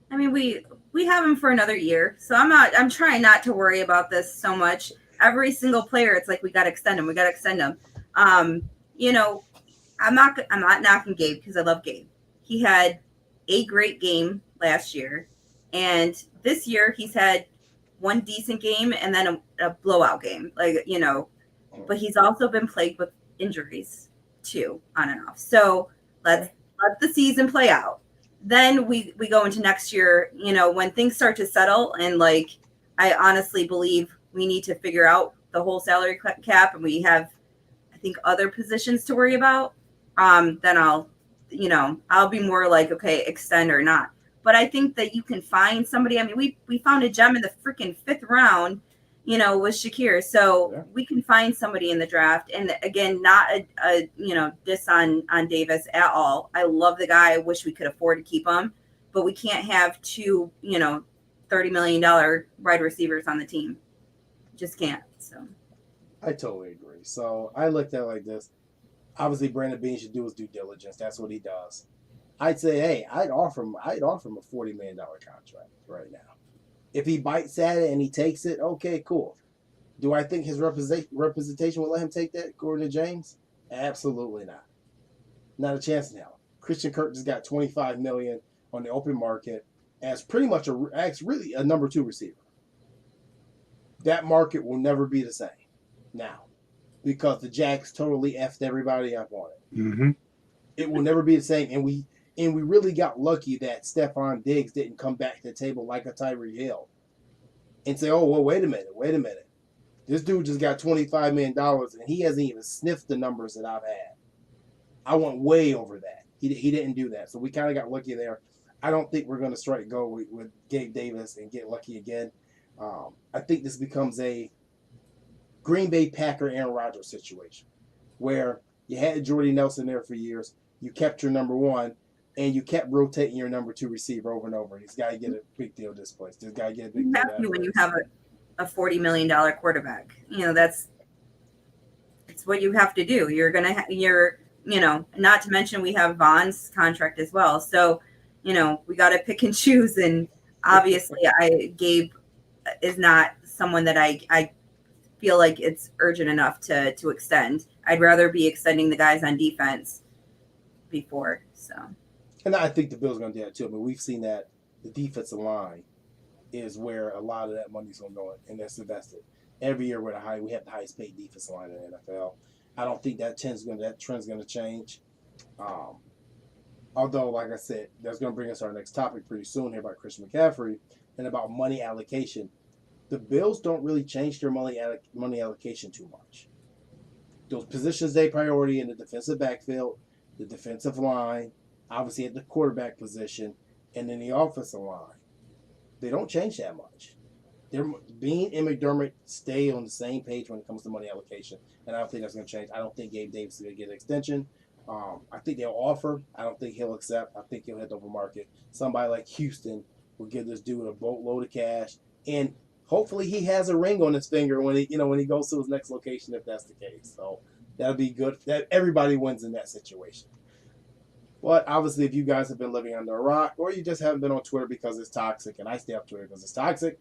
I mean, we have him for another year, so I'm trying not to worry about this so much. Every single player, it's like we got to extend him. We got to extend him. I'm not knocking Gabe because I love Gabe. He had a great game last year, and this year he's had one decent game and then a blowout game, But he's also been plagued with injuries too, on and off. So let's let the season play out. Then we go into next year, when things start to settle, and I honestly believe we need to figure out the whole salary cap, and we have I think, other positions to worry about, then I'll be more like, okay, extend or not. But I think that you can find somebody. I mean, we found a gem in the freaking 5th round, with Shakir. So we can find somebody in the draft. And again, not a diss on Davis at all. I love the guy. I wish we could afford to keep him, but we can't have two, $30 million wide receivers on the team. Just can't. So I totally agree. So I looked at it like this. Obviously, Brandon Beane should do his due diligence. That's what he does. I'd say, hey, I'd offer him a $40 million contract right now. If he bites at it and he takes it, okay, cool. Do I think his representation will let him take that, according to James? Absolutely not. Not a chance in hell. Christian Kirk just got $25 million on the open market as pretty much really a number 2 receiver. That market will never be the same now because the Jacks totally effed everybody up on it. Mm-hmm. It will never be the same, and we really got lucky that Stephon Diggs didn't come back to the table like a Tyreek Hill and say, oh, well, wait a minute. This dude just got $25 million, and he hasn't even sniffed the numbers that I've had. I went way over that. He didn't do that, so we kind of got lucky there. I don't think we're going to strike gold with Gabe Davis and get lucky again. I think this becomes a Green Bay Packer Aaron Rodgers situation where you had Jordy Nelson there for years. You kept your number 1, and you kept rotating your number 2 receiver over and over. This guy get a big deal this place. This guy get a big deal. When you have a $40 million quarterback, that's what you have to do. You're not to mention we have Vaughn's contract as well. So, we got to pick and choose. And obviously, Gabe is not someone that I feel like it's urgent enough to extend. I'd rather be extending the guys on defense before. So, and I think the Bills are going to do that too. But we've seen that the defensive line is where a lot of that money's going to go, and that's invested. Every year we have the highest paid defensive line in the NFL. I don't think that trend's going to change. Although, like I said, that's going to bring us our next topic pretty soon here about Christian McCaffrey and about money allocation. The Bills don't really change their money allocation too much. Those positions they priority in the defensive backfield, the defensive line, obviously at the quarterback position, and then the offensive line. They don't change that much. Beane and McDermott stay on the same page when it comes to money allocation, and I don't think that's going to change. I don't think Gabe Davis is going to get an extension. I think they'll offer. I don't think he'll accept. I think he'll hit the open market. Somebody like Houston will give this dude a boatload of cash, and hopefully he has a ring on his finger when he goes to his next location, if that's the case. So that'll be good. That everybody wins in that situation. But obviously, if you guys have been living under a rock, or you just haven't been on Twitter because it's toxic, and I stay off Twitter because it's toxic,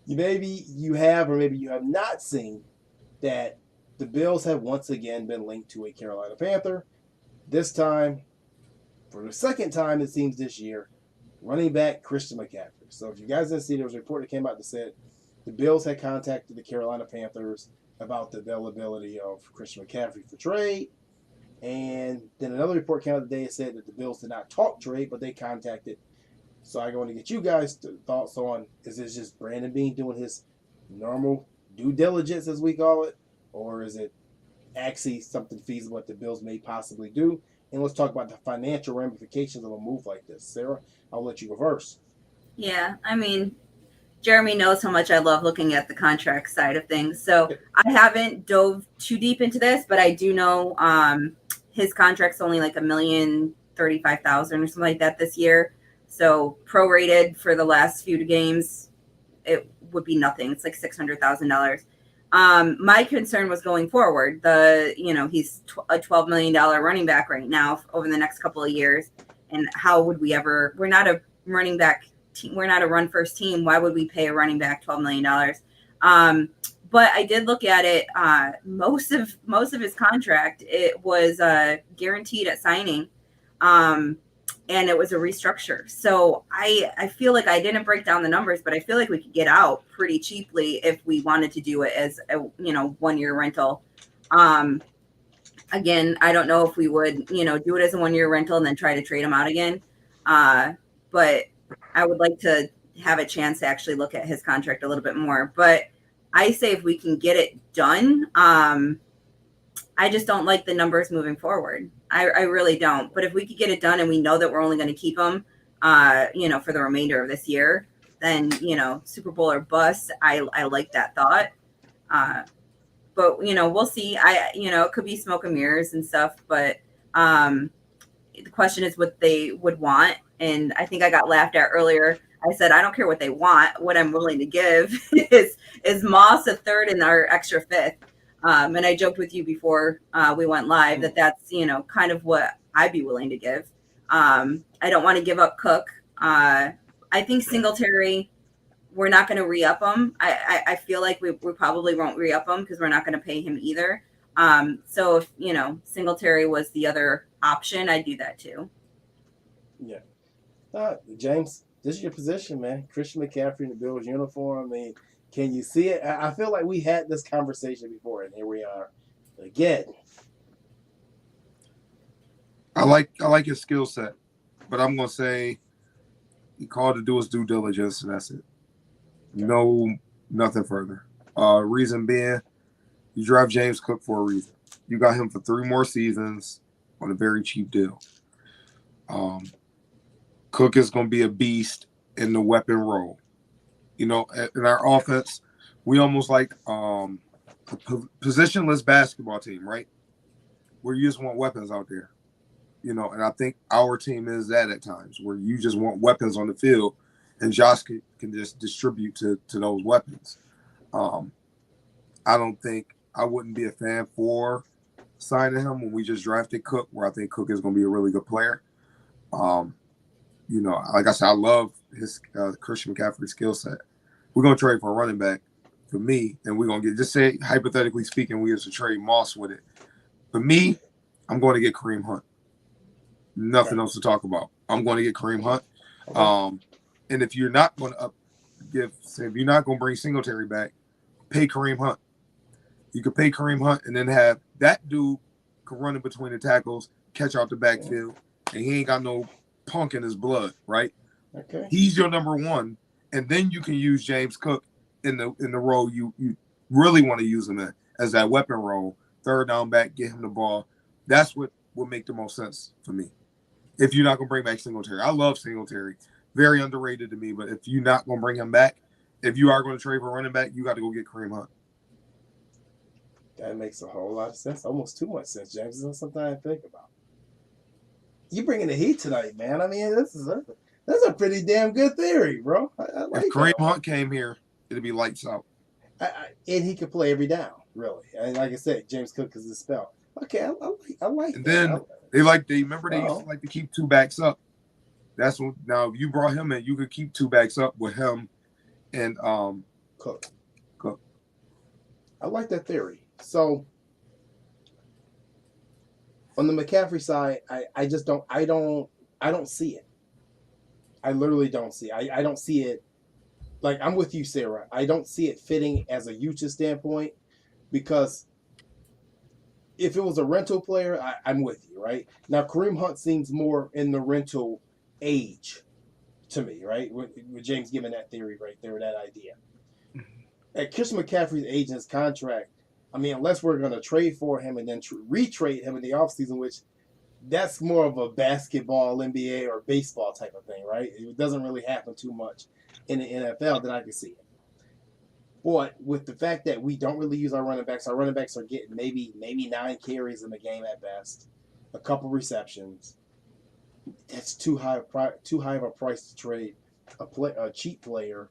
maybe you have, or maybe you have not seen that the Bills have once again been linked to a Carolina Panther. This time, for the second time it seems this year, running back Christian McCaffrey. So if you guys didn't see, there was a report that came out that said the Bills had contacted the Carolina Panthers about the availability of Christian McCaffrey for trade. And then another report came out today that said that the Bills did not talk trade, but they contacted. So I want to get you guys' thoughts on, is this just Brandon Beane doing his normal due diligence, as we call it, or is it actually something feasible that the Bills may possibly do? And let's talk about the financial ramifications of a move like this. Sarah, I'll let you go first. Yeah, I mean, Jeremy knows how much I love looking at the contract side of things. So I haven't dove too deep into this, but I do know his contract's only like $1,035,000 or something like that this year. So prorated for the last few games, it would be nothing. It's like $600,000. My concern was going forward. He's a $12 million running back right now over the next couple of years. And how would we ever? We're not a running back team. We're not a run first team. Why would we pay a running back $12 million? But I did look at it. Most of his contract, it was guaranteed at signing, and it was a restructure. So I feel like I didn't break down the numbers, but I feel like we could get out pretty cheaply if we wanted to do it as a 1-year rental. Again, I don't know if we would do it as a 1-year rental and then try to trade him out again. But I would like to have a chance to actually look at his contract a little bit more. But I say if we can get it done, I just don't like the numbers moving forward. I really don't. But if we could get it done and we know that we're only going to keep him, for the remainder of this year, then, Super Bowl or bust. I like that thought. But, we'll see. It could be smoke and mirrors and stuff. But the question is what they would want. And I think I got laughed at earlier. I said, I don't care what they want. What I'm willing to give is Moss a third and our extra fifth. And I joked with you before we went live that's, kind of what I'd be willing to give. I don't want to give up Cook. I think Singletary, we're not going to re-up him. I feel like we probably won't re-up him because we're not going to pay him either. So if, Singletary was the other option, I'd do that too. Yeah. James, this is your position, man. Christian McCaffrey in the Bills uniform. I mean, can you see it? I feel like we had this conversation before, and here we are again. I like his skill set, but I'm gonna say he called to do his due diligence, and that's it. No, nothing further. Reason being, you draft James Cook for a reason. You got him for 3 more seasons on a very cheap deal. Cook is going to be a beast in the weapon role. In our offense, we almost like a positionless basketball team, right? Where you just want weapons out there. And I think our team is that at times, where you just want weapons on the field, and Josh can just distribute to those weapons. I wouldn't be a fan for signing him when we just drafted Cook, where I think Cook is going to be a really good player. Like I said, I love his Christian McCaffrey skill set. We're going to trade for a running back for me, and we're going to just say, hypothetically speaking, we used to trade Moss with it. For me, I'm going to get Kareem Hunt. Nothing else to talk about. I'm going to get Kareem Hunt. And if you're not going to if you're not going to bring Singletary back, pay Kareem Hunt. You could pay Kareem Hunt and then have that dude can run in between the tackles, catch out the backfield, and he ain't got no punk in his blood, right? Okay. He's your number one, and then you can use James Cook in the role you really want to use him in, as that weapon role, third down back, get him the ball. That's what would make the most sense for me. If you're not going to bring back Singletary. I love Singletary. Very underrated to me, but if you're not going to bring him back, if you are going to trade for running back, you got to go get Kareem Hunt. That makes a whole lot of sense. Almost too much sense, James. That's something I think about. You bringing the heat tonight, man. I mean, that's a pretty damn good theory, bro. I like if Kareem Hunt came here, it'd be lights out. And he could play every down, really. And like I said, James Cook is the spell. Okay, I like and that. Then they remember they used to like to keep 2 backs up. That's what now if you brought him in, you could keep 2 backs up with him and Cook. I like that theory. So on the McCaffrey side, I don't see it. I literally don't see it. I don't see it. Like, I'm with you, Sarah. I don't see it fitting as a Utah standpoint, because if it was a rental player, I'm with you, right? Now, Kareem Hunt seems more in the rental age to me, right? With James giving that theory right there, that idea. At Christian McCaffrey's age in his contract, I mean, unless we're going to trade for him and then retrade him in the offseason, which that's more of a basketball, NBA, or baseball type of thing, right? It doesn't really happen too much in the NFL that I can see it. But with the fact that we don't really use our running backs are getting maybe 9 carries in the game at best, a couple receptions. That's too high of a price to trade a cheap player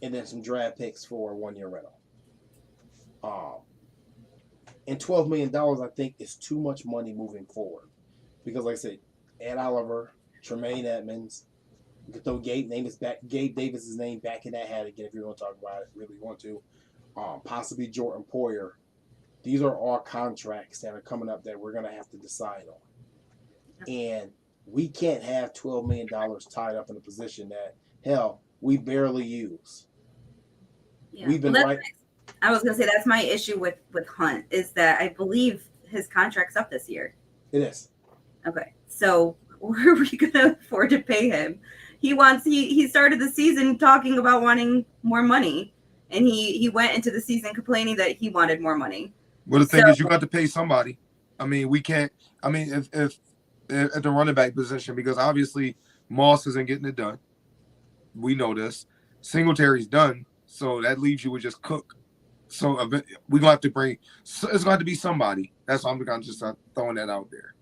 and then some draft picks for a 1-year rental. And $12 million, I think, is too much money moving forward. Because, like I said, Ed Oliver, Tremaine Edmonds, you can throw Gabe Davis's name back in that hat again if you want to talk about it, really want to. Possibly Jordan Poyer. These are all contracts that are coming up that we're going to have to decide on. And we can't have $12 million tied up in a position that, hell, we barely use. Yeah. We've been I was going to say that's my issue with Hunt, is that I believe his contract's up this year. It is. Okay. So where are we going to afford to pay him? He started the season talking about wanting more money, and he went into the season complaining that he wanted more money. Well, the So thing is, you got to pay somebody. I mean, we can't. I mean, if at the running back position, because obviously Moss isn't getting it done. We know this. Singletary's done, so that leaves you with just Cook. So we're gonna have to bring. So it's going to be somebody. That's why I'm kind of just throwing that out there.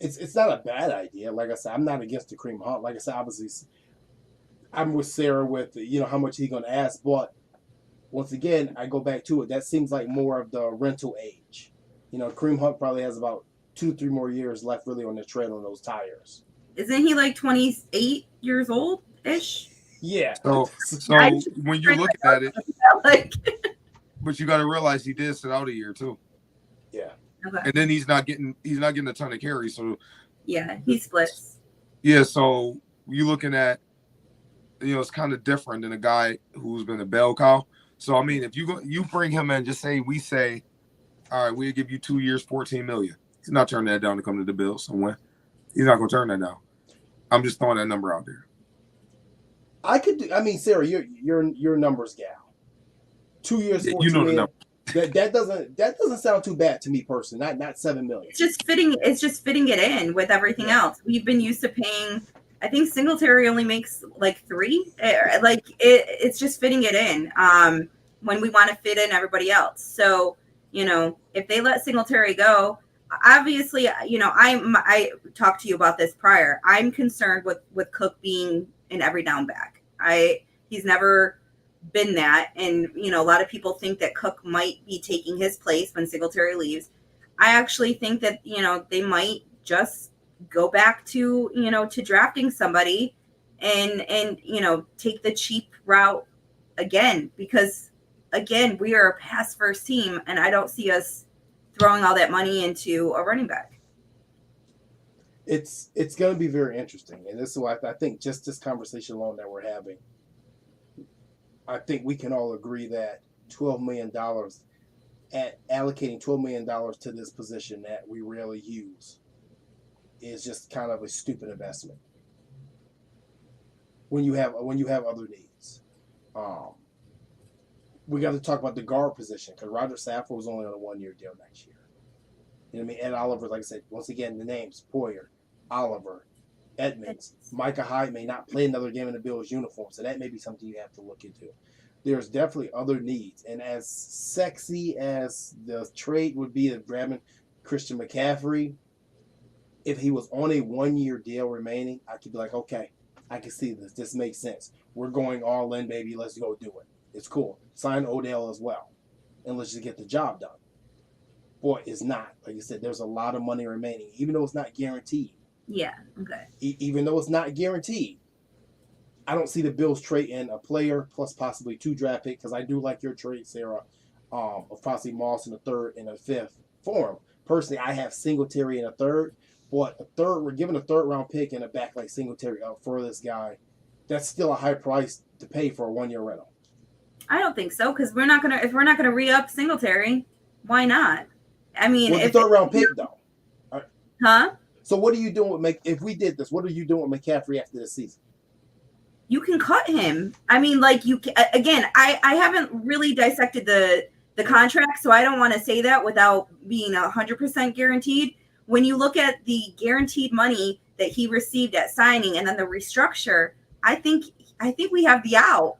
It's not a bad idea. Like I said, I'm not against the Kareem Hunt. Like I said, obviously, I'm with Sarah with how much he's going to ask, but once again, I go back to it. That seems like more of the rental age. Kareem Hunt probably has about 2-3 more years left, really, on the tread on those tires. isn't he like 28 years old ish? Yeah. So when you look at it, like, but you got to realize he did sit out a year too. Yeah. Okay. And then he's not getting a ton of carries. So yeah, he splits. Yeah, so you looking at, it's kind of different than a guy who's been a bell cow. So I mean, if you bring him in, just say we say, all right, we'll give you 2 years, $14 million. He's not turning that down to come to the Bills somewhere. He's not going to turn that down. I'm just throwing that number out there. I could do. I mean, Sarah, you're a numbers gal. 2 years, $14 million. That doesn't sound too bad to me personally. Not $7 million. It's just fitting it in with everything else. We've been used to paying. I think Singletary only makes like 3. Like it's just fitting it in when we want to fit in everybody else. So if they let Singletary go, obviously I talked to you about this prior. I'm concerned with Cook being an every down back. He's never been that, and a lot of people think that Cook might be taking his place when Singletary leaves. I actually think that they might just go back to to drafting somebody and take the cheap route again, because again we are a pass first team, and I don't see us throwing all that money into a running back. It's going to be very interesting, and this is why I think just this conversation alone that we're having, I think we can all agree that $12 million, allocating $12 million to this position that we rarely use, is just kind of a stupid investment. When you have other needs, we got to talk about the guard position, because Roger Saffold was only on a 1-year deal next year. You know what I mean? Ed Oliver, like I said, once again, the names: Poyer, Oliver, Edmonds. Micah Hyde may not play another game in the Bills uniform, so that may be something you have to look into. There's definitely other needs, and as sexy as the trade would be of grabbing Christian McCaffrey, if he was on a 1-year deal remaining, I could be like, okay, I can see this. This makes sense. We're going all in, baby. Let's go do it. It's cool. Sign Odell as well, and let's just get the job done. Boy, it's not. Like you said, there's a lot of money remaining, even though it's not guaranteed. Yeah, okay. Even though it's not guaranteed, I don't see the Bills trading a player plus possibly 2 draft picks, because I do like your trade, Sarah, of possibly Moss in the 3rd and a 5th for him. Personally, I have Singletary in a 3rd, but we're giving a 3rd round pick and a back like Singletary up for this guy. That's still a high price to pay for a 1-year rental. I don't think so, because if we're not gonna re-up Singletary, why not? I mean, the 3rd round pick though. Huh? So what are you doing with if we did this? What are you doing with McCaffrey after this season? You can cut him. I mean, like again, I haven't really dissected the contract, so I don't want to say that without being 100% guaranteed. When you look at the guaranteed money that he received at signing and then the restructure, I think we have the out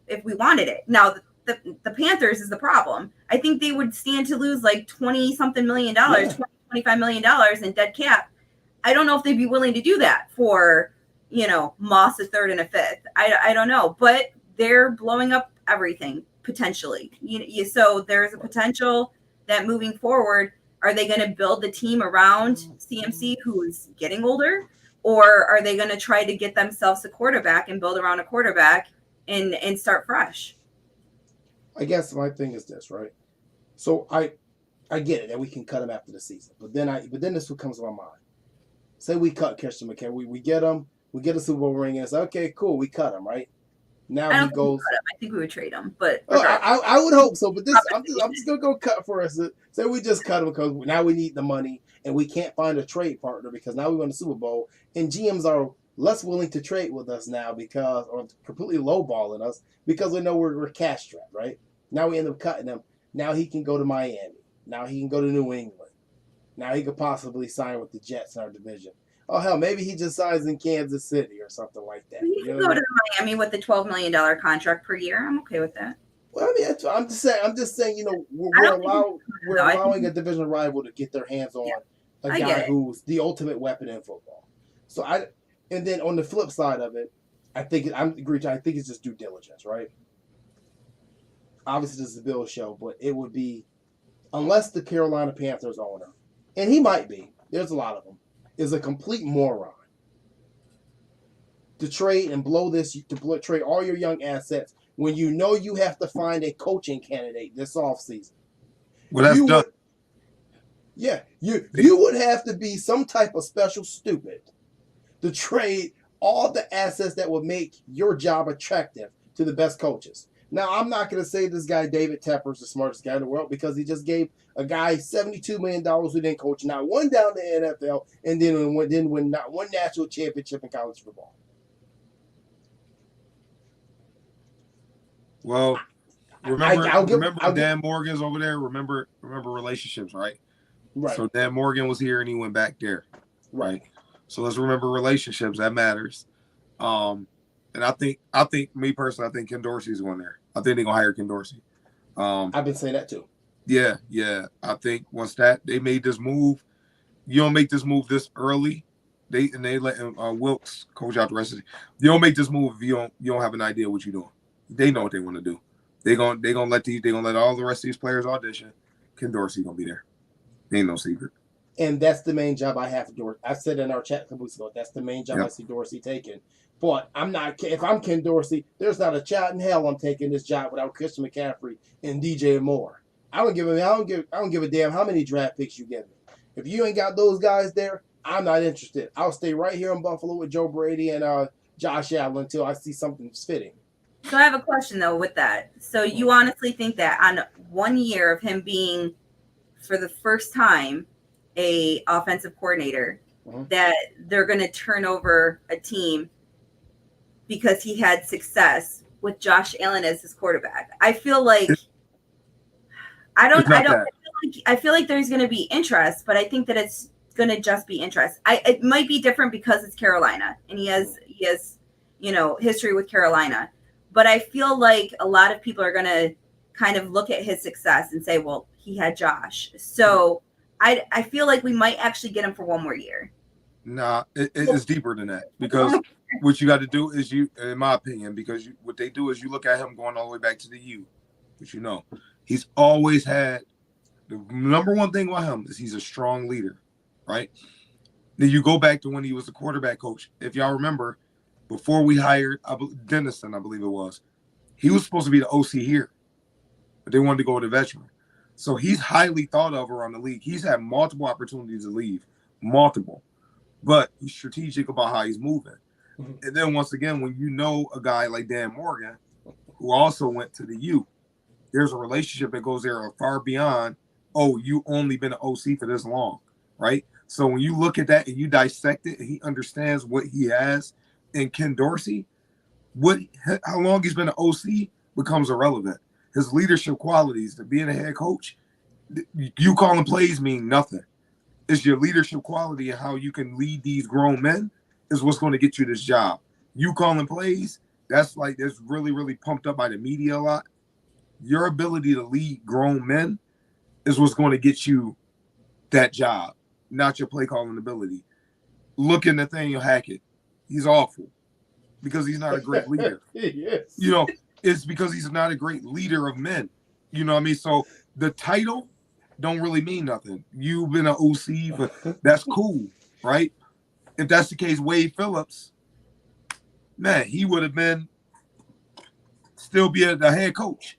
if we wanted it. Now the Panthers is the problem. I think they would stand to lose like $20-something million, $25 million in dead cap. I don't know if they'd be willing to do that for, Moss a 3rd and a 5th. I don't know, but they're blowing up everything potentially. So there's a potential that moving forward, are they going to build the team around CMC, who's getting older, or are they going to try to get themselves a quarterback and build around a quarterback and start fresh? I guess my thing is this, right? So I get it that we can cut him after the season, but then this what comes to my mind. Say we cut Christian McCaffrey, we get him, we get a Super Bowl ring, and it's okay, cool, we cut him, right? Now he goes. I think we would trade him, but I would hope so. But I'm just gonna go cut for us. Say we just cut him because now we need the money, and we can't find a trade partner because now we won the Super Bowl, and GMs are less willing to trade with us now or completely lowballing us because they know we're cash strapped, right? Now we end up cutting them. Now he can go to Miami. Now he can go to New England. Now he could possibly sign with the Jets in our division. Oh, hell, maybe he just signs in Kansas City or something like that. He can go to Miami with a $12 million contract per year. I'm okay with that. Well, I mean, I'm just saying, you know, we're allowing a division rival to get their hands on a guy who's the ultimate weapon in football. So and then on the flip side of it, I think it's just due diligence, right? Obviously, this is a Bills show, but it would be, unless the Carolina Panthers owner, and he might be, there's a lot of them, is a complete moron to trade and trade all your young assets when you know you have to find a coaching candidate this offseason. Well, that's done. You would have to be some type of special stupid to trade all the assets that would make your job attractive to the best coaches. Now, I'm not going to say this guy David Tepper is the smartest guy in the world because he just gave a guy $72 million who didn't coach not one down the NFL and then win not one national championship in college football. Well, remember Dan Morgan's over there. Remember relationships, right? Right. So Dan Morgan was here and he went back there, right? So let's remember relationships. That matters. And I think me personally, I think Ken Dorsey's going there. I think they're gonna hire Ken Dorsey. I've been saying that too. Yeah. I think once they made this move, you don't make this move this early. They let Wilkes coach out the rest of it. You don't make this move if you don't have an idea what you're doing. They know what they want to do. They're gonna let all the rest of these players audition. Ken Dorsey gonna be there. Ain't no secret. And that's the main job I have for Dorsey. I said in our chat a couple weeks ago, that's the main job I see Dorsey taking. But if I'm Ken Dorsey, there's not a shot in hell I'm taking this job without Christian McCaffrey and DJ Moore. I don't give a damn how many draft picks you give me. If you ain't got those guys there, I'm not interested. I'll stay right here in Buffalo with Joe Brady and Josh Allen until I see something fitting. So I have a question though with that. So you honestly think that on 1 year of him being, for the first time, a offensive coordinator, that they're going to turn over a team because he had success with Josh Allen as his quarterback? I feel like I feel like there's going to be interest, but I think that it's going to just be interest. It might be different because it's Carolina and he has history with Carolina, but I feel like a lot of people are going to kind of look at his success and say, well, he had Josh. So I feel like we might actually get him for one more year. Nah, it's deeper than that, because what you got to do is in my opinion, what they do is you look at him going all the way back to the U, which he's always had. The number one thing about him is he's a strong leader, right? Then you go back to when he was the quarterback coach. If y'all remember, before we hired Dennison, I believe it was, he was supposed to be the OC here, but they wanted to go with a veteran. So he's highly thought of around the league. He's had multiple opportunities to leave, but he's strategic about how he's moving. Mm-hmm. And then once again, when you know a guy like Dan Morgan, who also went to the U, there's a relationship that goes there far beyond, oh, you only been an OC for this long, right? So when you look at that and you dissect it, and he understands what he has in Ken Dorsey, how long he's been an OC becomes irrelevant. His leadership qualities, to being a head coach, you calling plays mean nothing. It's your leadership quality and how you can lead these grown men is what's going to get you this job. You calling plays, that's really, really pumped up by the media a lot. Your ability to lead grown men is what's going to get you that job, not your play calling ability. Look at Nathaniel Hackett. He's awful because he's not a great leader. Yes. It's because he's not a great leader of men. You know what I mean? So the title don't really mean nothing. You've been an OC, but that's cool, right? If that's the case, Wade Phillips, man, he would have been still be the head coach.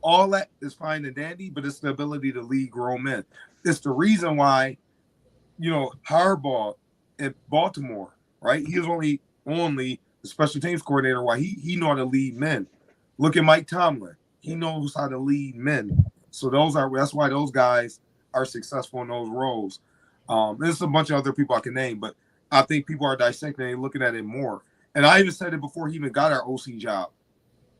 All that is fine and dandy, but it's the ability to lead grown men. It's the reason why, Harbaugh at Baltimore, right? He was only the special teams coordinator. Why he know how to lead men. Look at Mike Tomlin. He knows how to lead men. So that's why those guys are successful in those roles. There's a bunch of other people I can name, but I think people are dissecting and looking at it more. And I even said it before he even got our OC job.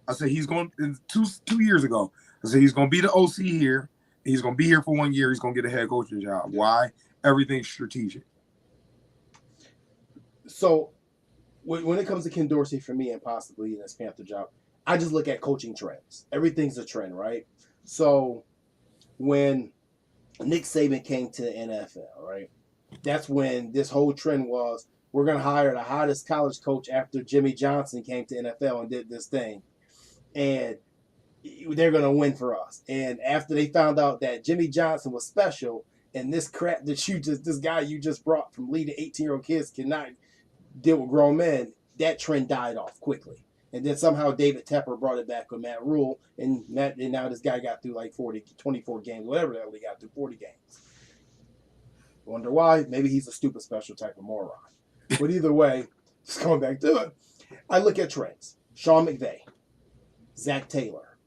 I said he's going 2 years ago. So he's going to be the OC here. He's going to be here for 1 year. He's going to get a head coaching job. Why? Everything's strategic. So when it comes to Ken Dorsey, for me, and possibly in this Panther job, I just look at coaching trends. Everything's a trend, right? So when Nick Saban came to the NFL, right, that's when this whole trend was, we're going to hire the hottest college coach after Jimmy Johnson came to NFL and did this thing. And they're going to win for us. And after they found out that Jimmy Johnson was special and this crap that this guy you just brought from leading 18-year-old kids cannot deal with grown men, that trend died off quickly. And then somehow David Tepper brought it back with Matt Rule, and now this guy got through like 24 games, whatever the hell he got through, 40 games. Wonder why? Maybe he's a stupid special type of moron. But either way, just going back to it, I look at trends. Sean McVay, Zach Taylor,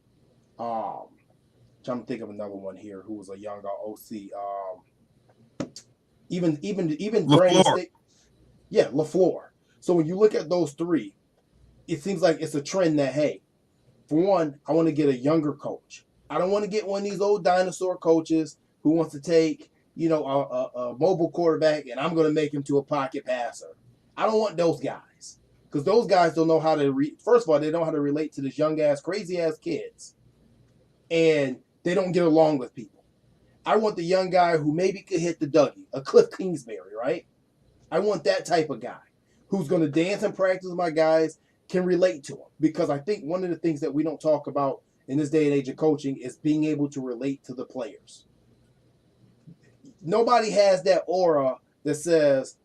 trying to think of another one here who was a young OC. Even Brandon State. Yeah, LaFleur. So when you look at those three, it seems like it's a trend that, hey, for one, I want to get a younger coach. I don't want to get one of these old dinosaur coaches who wants to take, a mobile quarterback and I'm going to make him to a pocket passer. I don't want those guys because those guys don't know how to first of all, they don't know how to relate to this young ass, crazy ass kids, and they don't get along with people. I want the young guy who maybe could hit the Dougie, a Cliff Kingsbury, right? I want that type of guy who's going to dance and practice with my guys, can relate to them. Because I think one of the things that we don't talk about in this day and age of coaching is being able to relate to the players. Nobody has that aura that says,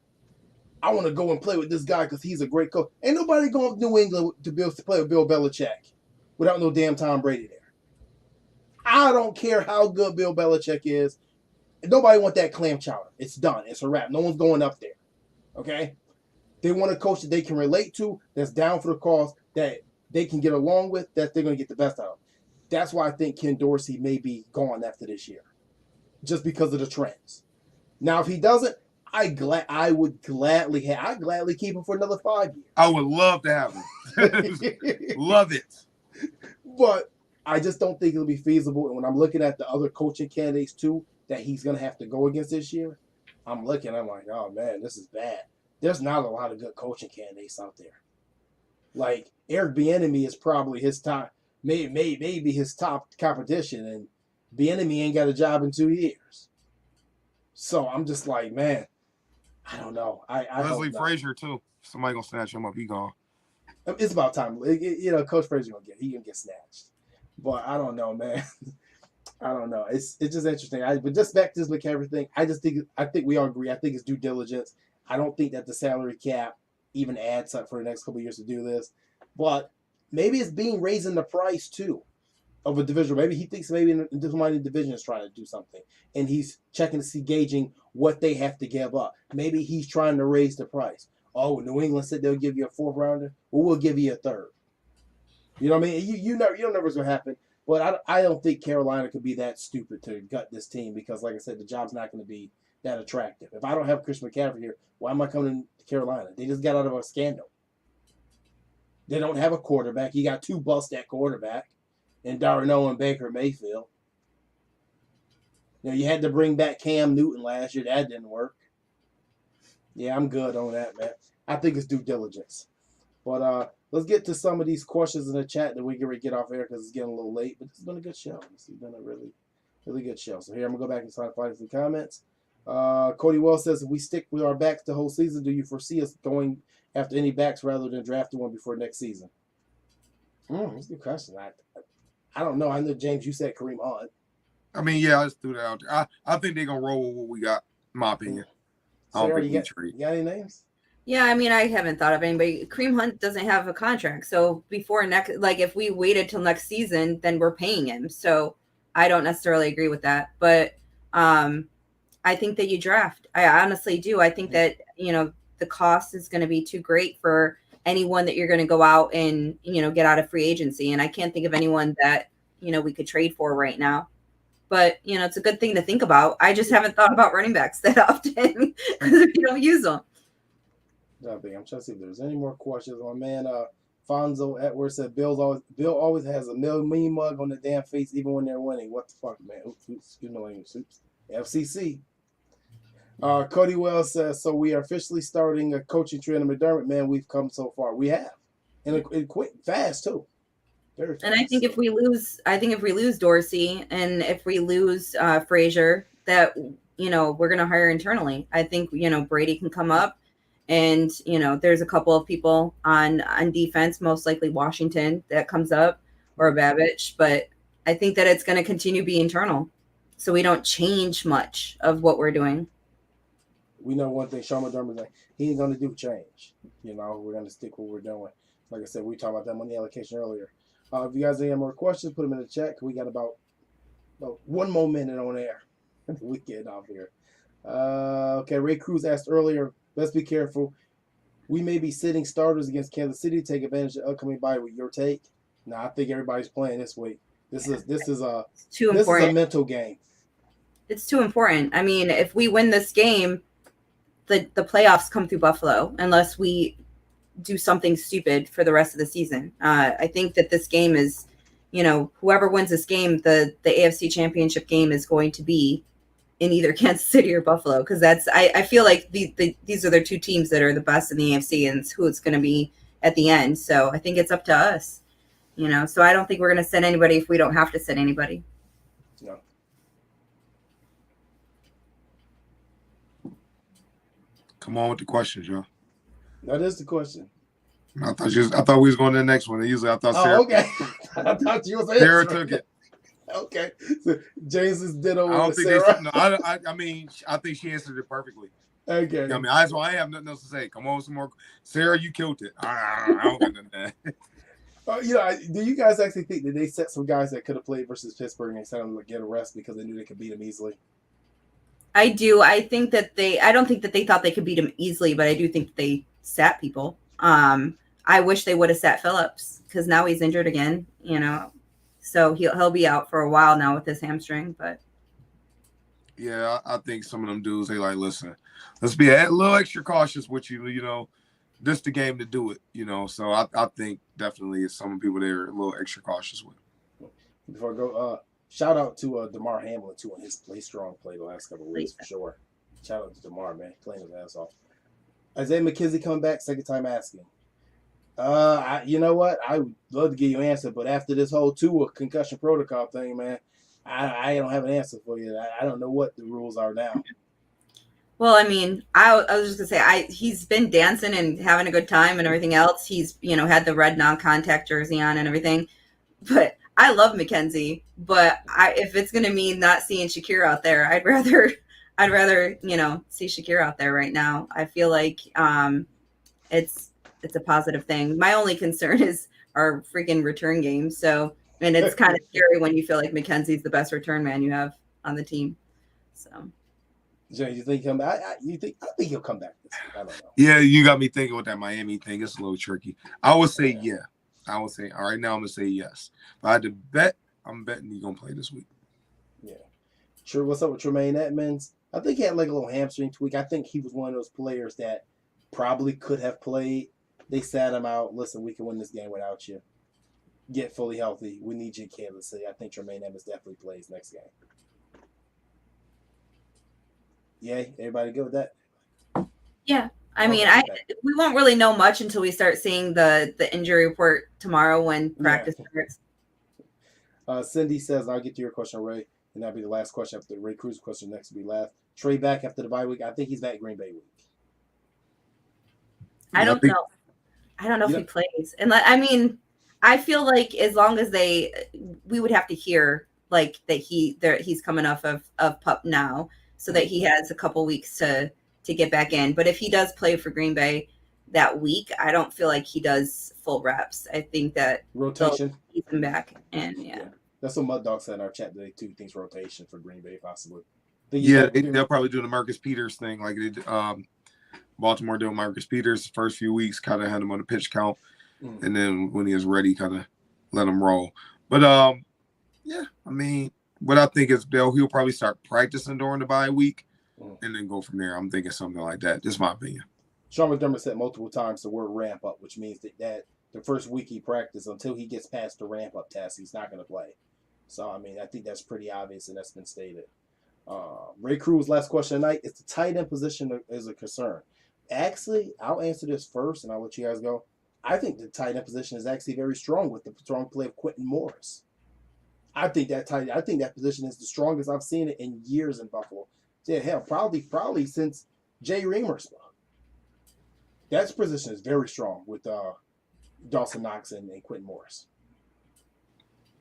I want to go and play with this guy because he's a great coach. Ain't nobody going to New England to play with Bill Belichick without no damn Tom Brady there. I don't care how good Bill Belichick is. Nobody want that clam chowder. It's done. It's a wrap. No one's going up there. Okay? They want a coach that they can relate to, that's down for the cause, that they can get along with, that they're going to get the best out of. That's why I think Ken Dorsey may be gone after this year, just because of the trends. Now, if he doesn't, I'd gladly keep him for another 5 years. I would love to have him. Love it. But I just don't think it'll be feasible. And when I'm looking at the other coaching candidates too, that he's going to have to go against this year, I'm like, oh man, this is bad. There's not a lot of good coaching candidates out there. Like Eric Bieniemy is probably his top, maybe his top competition, and Bieniemy ain't got a job in 2 years. So I'm just like, man, I don't know. I Leslie Frazier too. Somebody gonna snatch him up. He gone. It's about time. Coach Frazier he can get snatched. But I don't know, man. I don't know. It's just interesting. But just back to this McCaffrey thing, I think we all agree. I think it's due diligence. I don't think that the salary cap even adds up for the next couple of years to do this. But maybe it's raising the price too of a division. Maybe he thinks maybe somebody in the division is trying to do something, and he's checking to see, gauging what they have to give up. Maybe he's trying to raise the price. Oh, New England said they'll give you a 4th rounder. Well, we'll give you a 3rd. You know what I mean? You don't know what's going to happen. But I don't think Carolina could be that stupid to gut this team because, like I said, the job's not going to be that attractive. If I don't have Chris McCaffrey here, why am I coming to Carolina? They just got out of a scandal. They don't have a quarterback. You got 2 busts at quarterback in Darnell and Baker Mayfield. You had to bring back Cam Newton last year. That didn't work. Yeah, I'm good on that, man. I think it's due diligence. But let's get to some of these questions in the chat that we can get off air because it's getting a little late. But this has been a good show. This has been a really, really good show. So here, I'm going to go back and start finding some comments. Cody Wells says, if we stick with our backs the whole season, do you foresee us going after any backs rather than drafting one before next season? That's a good question. I don't know. I know, James, you said Kareem Hunt. I mean, yeah, I just threw that out there. I think they're going to roll with what we got, in my opinion. Sarah, you got any names? Yeah, I mean, I haven't thought of anybody. Kareem Hunt doesn't have a contract. So before if we waited till next season, then we're paying him. So I don't necessarily agree with that. But I think that you draft. I honestly do. I think that, the cost is going to be too great for anyone that you're going to go out and, get out of free agency. And I can't think of anyone that, we could trade for right now. But, it's a good thing to think about. I just haven't thought about running backs that often because we don't use them. I'm trying to see if there's any more questions. My man, Fonzo Edwards said Bill always has a mean mug on the damn face even when they're winning. What the fuck, man? Oops, you know English. Oops. FCC. Cody Wells says, so we are officially starting a coaching trend in McDermott. Man, we've come so far. We have. And it quit fast too. Very fast. And I think if we lose Dorsey and if we lose Frazier, that we're gonna hire internally. I think Brady can come up, and there's a couple of people on defense, most likely Washington that comes up, or Babbage, but I think that it's gonna continue to be internal, so we don't change much of what we're doing. We know one thing, Sean McDermott's like, he ain't gonna do change. We're gonna stick with what we're doing. Like I said, we talked about that money allocation earlier. If you guys have any more questions, put them in the chat. We got about 1 more minute on air. We getting off here. Okay, Ray Cruz asked earlier, let's be careful. We may be sitting starters against Kansas City to take advantage of the upcoming bye week. Your take? No, I think everybody's playing this week. This is a mental game. It's too important. I mean, if we win this game, the playoffs come through Buffalo unless we do something stupid for the rest of the season. I think that this game is, whoever wins this game, the AFC Championship game is going to be in either Kansas City or Buffalo, because I feel like these are the two teams that are the best in the AFC, and it's who it's going to be at the end. So I think it's up to us, So I don't think we're going to send anybody if we don't have to send anybody. No. Come on with the questions, y'all. That is the question. I thought we was going to the next one. Usually I thought Sarah. Oh, okay. I thought you was Sarah took it. Okay. So James is ditto I don't with think Sarah. I think she answered it perfectly. Okay. I mean, I have nothing else to say. Come on, some more. Sarah, you killed it. I don't get nothing. Do you guys actually think that they set some guys that could have played versus Pittsburgh and they set them to get a rest because they knew they could beat them easily? I do. I think that I don't think that they thought they could beat him easily, but I do think that they sat people. I wish they would have sat Phillips because now he's injured again, so he'll be out for a while now with his hamstring. But yeah, I think some of them dudes, they like, listen, let's be a little extra cautious with you, this the game to do it, So I think definitely it's some people they're a little extra cautious with. Before I go, shout out to DeMar Hamlin too on his strong play the last couple of weeks for sure. Shout out to DeMar, man, playing his ass off. Isaiah McKenzie coming back, second time asking. You know what? I would love to give you an answer, but after this whole Tua concussion protocol thing, man, I don't have an answer for you. I don't know what the rules are now. Well, I mean, I was just gonna say, he's been dancing and having a good time and everything else. He's had the red non-contact jersey on and everything, but I love McKenzie. But if it's gonna mean not seeing Shakir out there, I'd rather see Shakir out there right now. I feel like it's a positive thing. My only concern is our freaking return game. So, and it's kind of scary when you feel like McKenzie's the best return man you have on the team. So, Jay, you think he'll come back? I think he'll come back this week. I don't know. Yeah, you got me thinking with that Miami thing. It's a little tricky. I would say yeah. I would say all right now. I'm gonna say yes. If I had to bet, I'm betting he's gonna play this week. Yeah. Sure. What's up with Tremaine Edmonds? I think he had like a little hamstring tweak. I think he was one of those players that probably could have played. They sat him out. Listen, we can win this game without you. Get fully healthy. We need you in Kansas City. I think Tremaine Edmonds definitely plays next game. Yeah, everybody good with that? Yeah. I mean, we won't really know much until we start seeing the injury report tomorrow when practice starts. Cindy says, I'll get to your question, Ray, and that'll be the last question after the Ray Cruz question. Next will be last. Trey back after the bye week. I think he's back Green Bay week. I don't know. I don't know if he plays. And I mean, I feel like as long as we would have to hear like that he's coming off of PUP now, so that he has a couple weeks to get back in. But if he does play for Green Bay that week, I don't feel like he does full reps. I think that rotation keep him back, and yeah. That's what Mud Dog said in our chat today too. Thinks rotation for Green Bay possibly. Yeah, they'll probably do the Marcus Peters thing like they did. Baltimore did Marcus Peters the first few weeks, kind of had him on the pitch count, and then when he was ready, kind of let him roll. But yeah, I mean, what I think is he'll probably start practicing during the bye week, and then go from there. I'm thinking something like that. Just my opinion. Sean McDermott said multiple times the word ramp up, which means that the first week he practiced, until he gets past the ramp-up test, he's not going to play. So, I mean, I think that's pretty obvious, and that's been stated. Ray Cruz, last question tonight. Is the tight end position is a concern? Actually, I'll answer this first, and I'll let you guys go. I think the tight end position is actually very strong with the strong play of Quentin Morris. I think that position is the strongest I've seen it in years in Buffalo. Yeah, hell, probably since Jay Reamer's spot. That position is very strong with Dawson Knox and Quentin Morris.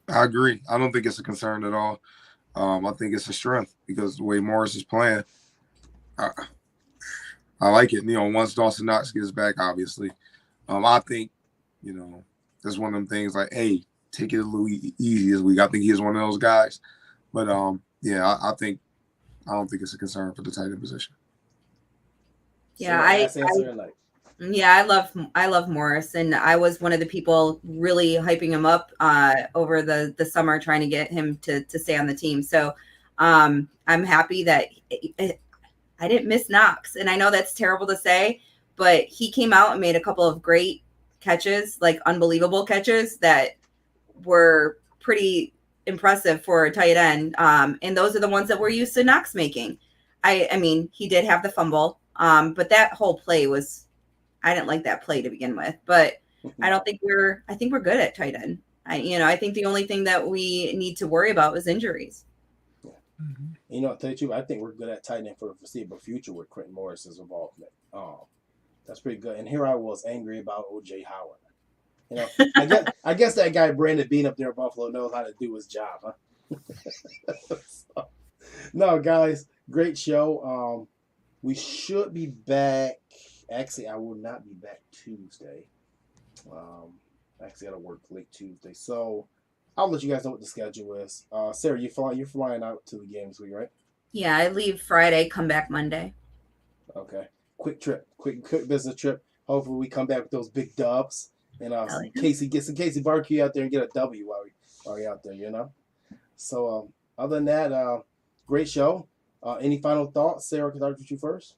I agree. I don't think it's a concern at all. I think it's a strength because the way Morris is playing, I like it. Once Dawson Knox gets back, obviously, I think, that's one of them things like, hey, take it a little easy this week. I think he is one of those guys. But, I don't think it's a concern for the tight end position. Yeah, I love Morris, and I was one of the people really hyping him up over the summer, trying to get him to stay on the team. So I'm happy that I didn't miss Knox, and I know that's terrible to say, but he came out and made a couple of great catches, like unbelievable catches that were pretty impressive for a tight end. And those are the ones that we're used to Knox making. I mean, he did have the fumble, but that whole play I didn't like that play to begin with, but I think we're good at tight end. I think the only thing that we need to worry about is injuries. Yeah. Mm-hmm. I'll tell you the truth, I think we're good at tight end for the foreseeable future with Quentin Morris's involvement. That's pretty good. And here I was angry about O.J. Howard. I guess that guy Brandon Bean up there in Buffalo knows how to do his job, huh? No, guys, great show. We should be back. Actually, I will not be back Tuesday. Actually, I got to work late Tuesday, so I'll let you guys know what the schedule is. Sarah, you're flying out to the game this week, right? Yeah, I leave Friday, come back Monday. Okay, quick business trip. Hopefully, we come back with those big dubs, and Casey barbecue out there and get a W while you're out there, So, other than that, great show. Any final thoughts, Sarah? Can I start with you first?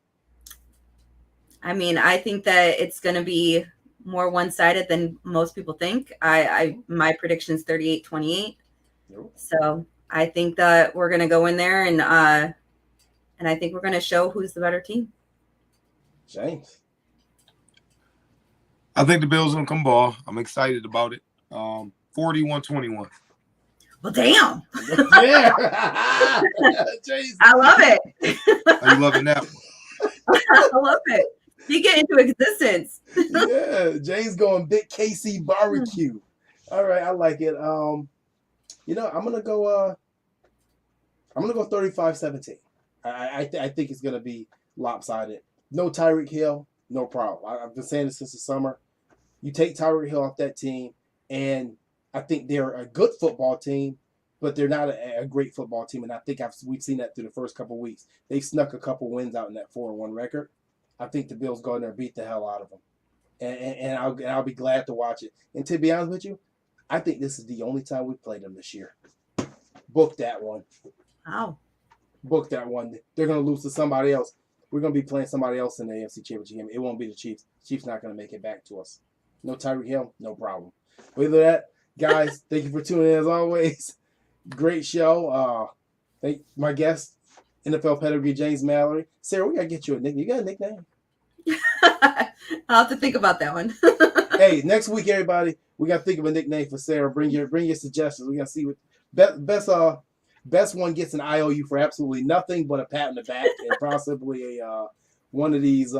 I mean, I think that it's going to be more one-sided than most people think. My prediction is 38-28. Yep. So I think that we're going to go in there and I think we're going to show who's the better team. James, I think the Bills going to come ball. I'm excited about it. 41-21. Well, damn. Yeah. I love it. Are you loving that one? I love it. You get into existence. Yeah, Jay's going big KC barbecue. All right, I like it. I'm gonna go 35-17. I think it's gonna be lopsided. No Tyreek Hill, no problem. I've been saying this since the summer. You take Tyreek Hill off that team, and I think they're a good football team, but they're not a great football team. And I think we've seen that through the first couple of weeks. They've snuck a couple wins out in that 4-1 record. I think the Bills go in there and beat the hell out of them. And I'll be glad to watch it. And to be honest with you, I think this is the only time we played them this year. Book that one. Wow. Book that one. They're going to lose to somebody else. We're going to be playing somebody else in the AFC Championship game. It won't be the Chiefs. Chiefs not going to make it back to us. No Tyreek Hill, no problem. But other than that, guys, thank you for tuning in as always. Great show. Thank my guest, NFL pedigree James Mallory. Sarah, we got to get you a nickname. You got a nickname? I'll have to think about that one. Hey, next week, everybody, we got to think of a nickname for Sarah. Bring your suggestions. We got to see what best one gets an IOU for absolutely nothing but a pat on the back and possibly a one of these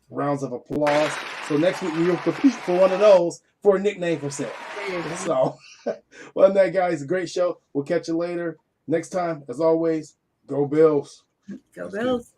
rounds of applause. So next week we will compete for one of those for a nickname for Sarah. So, well, that guys, a great show. We'll catch you later. Next time, as always, go Bills. Go Bills.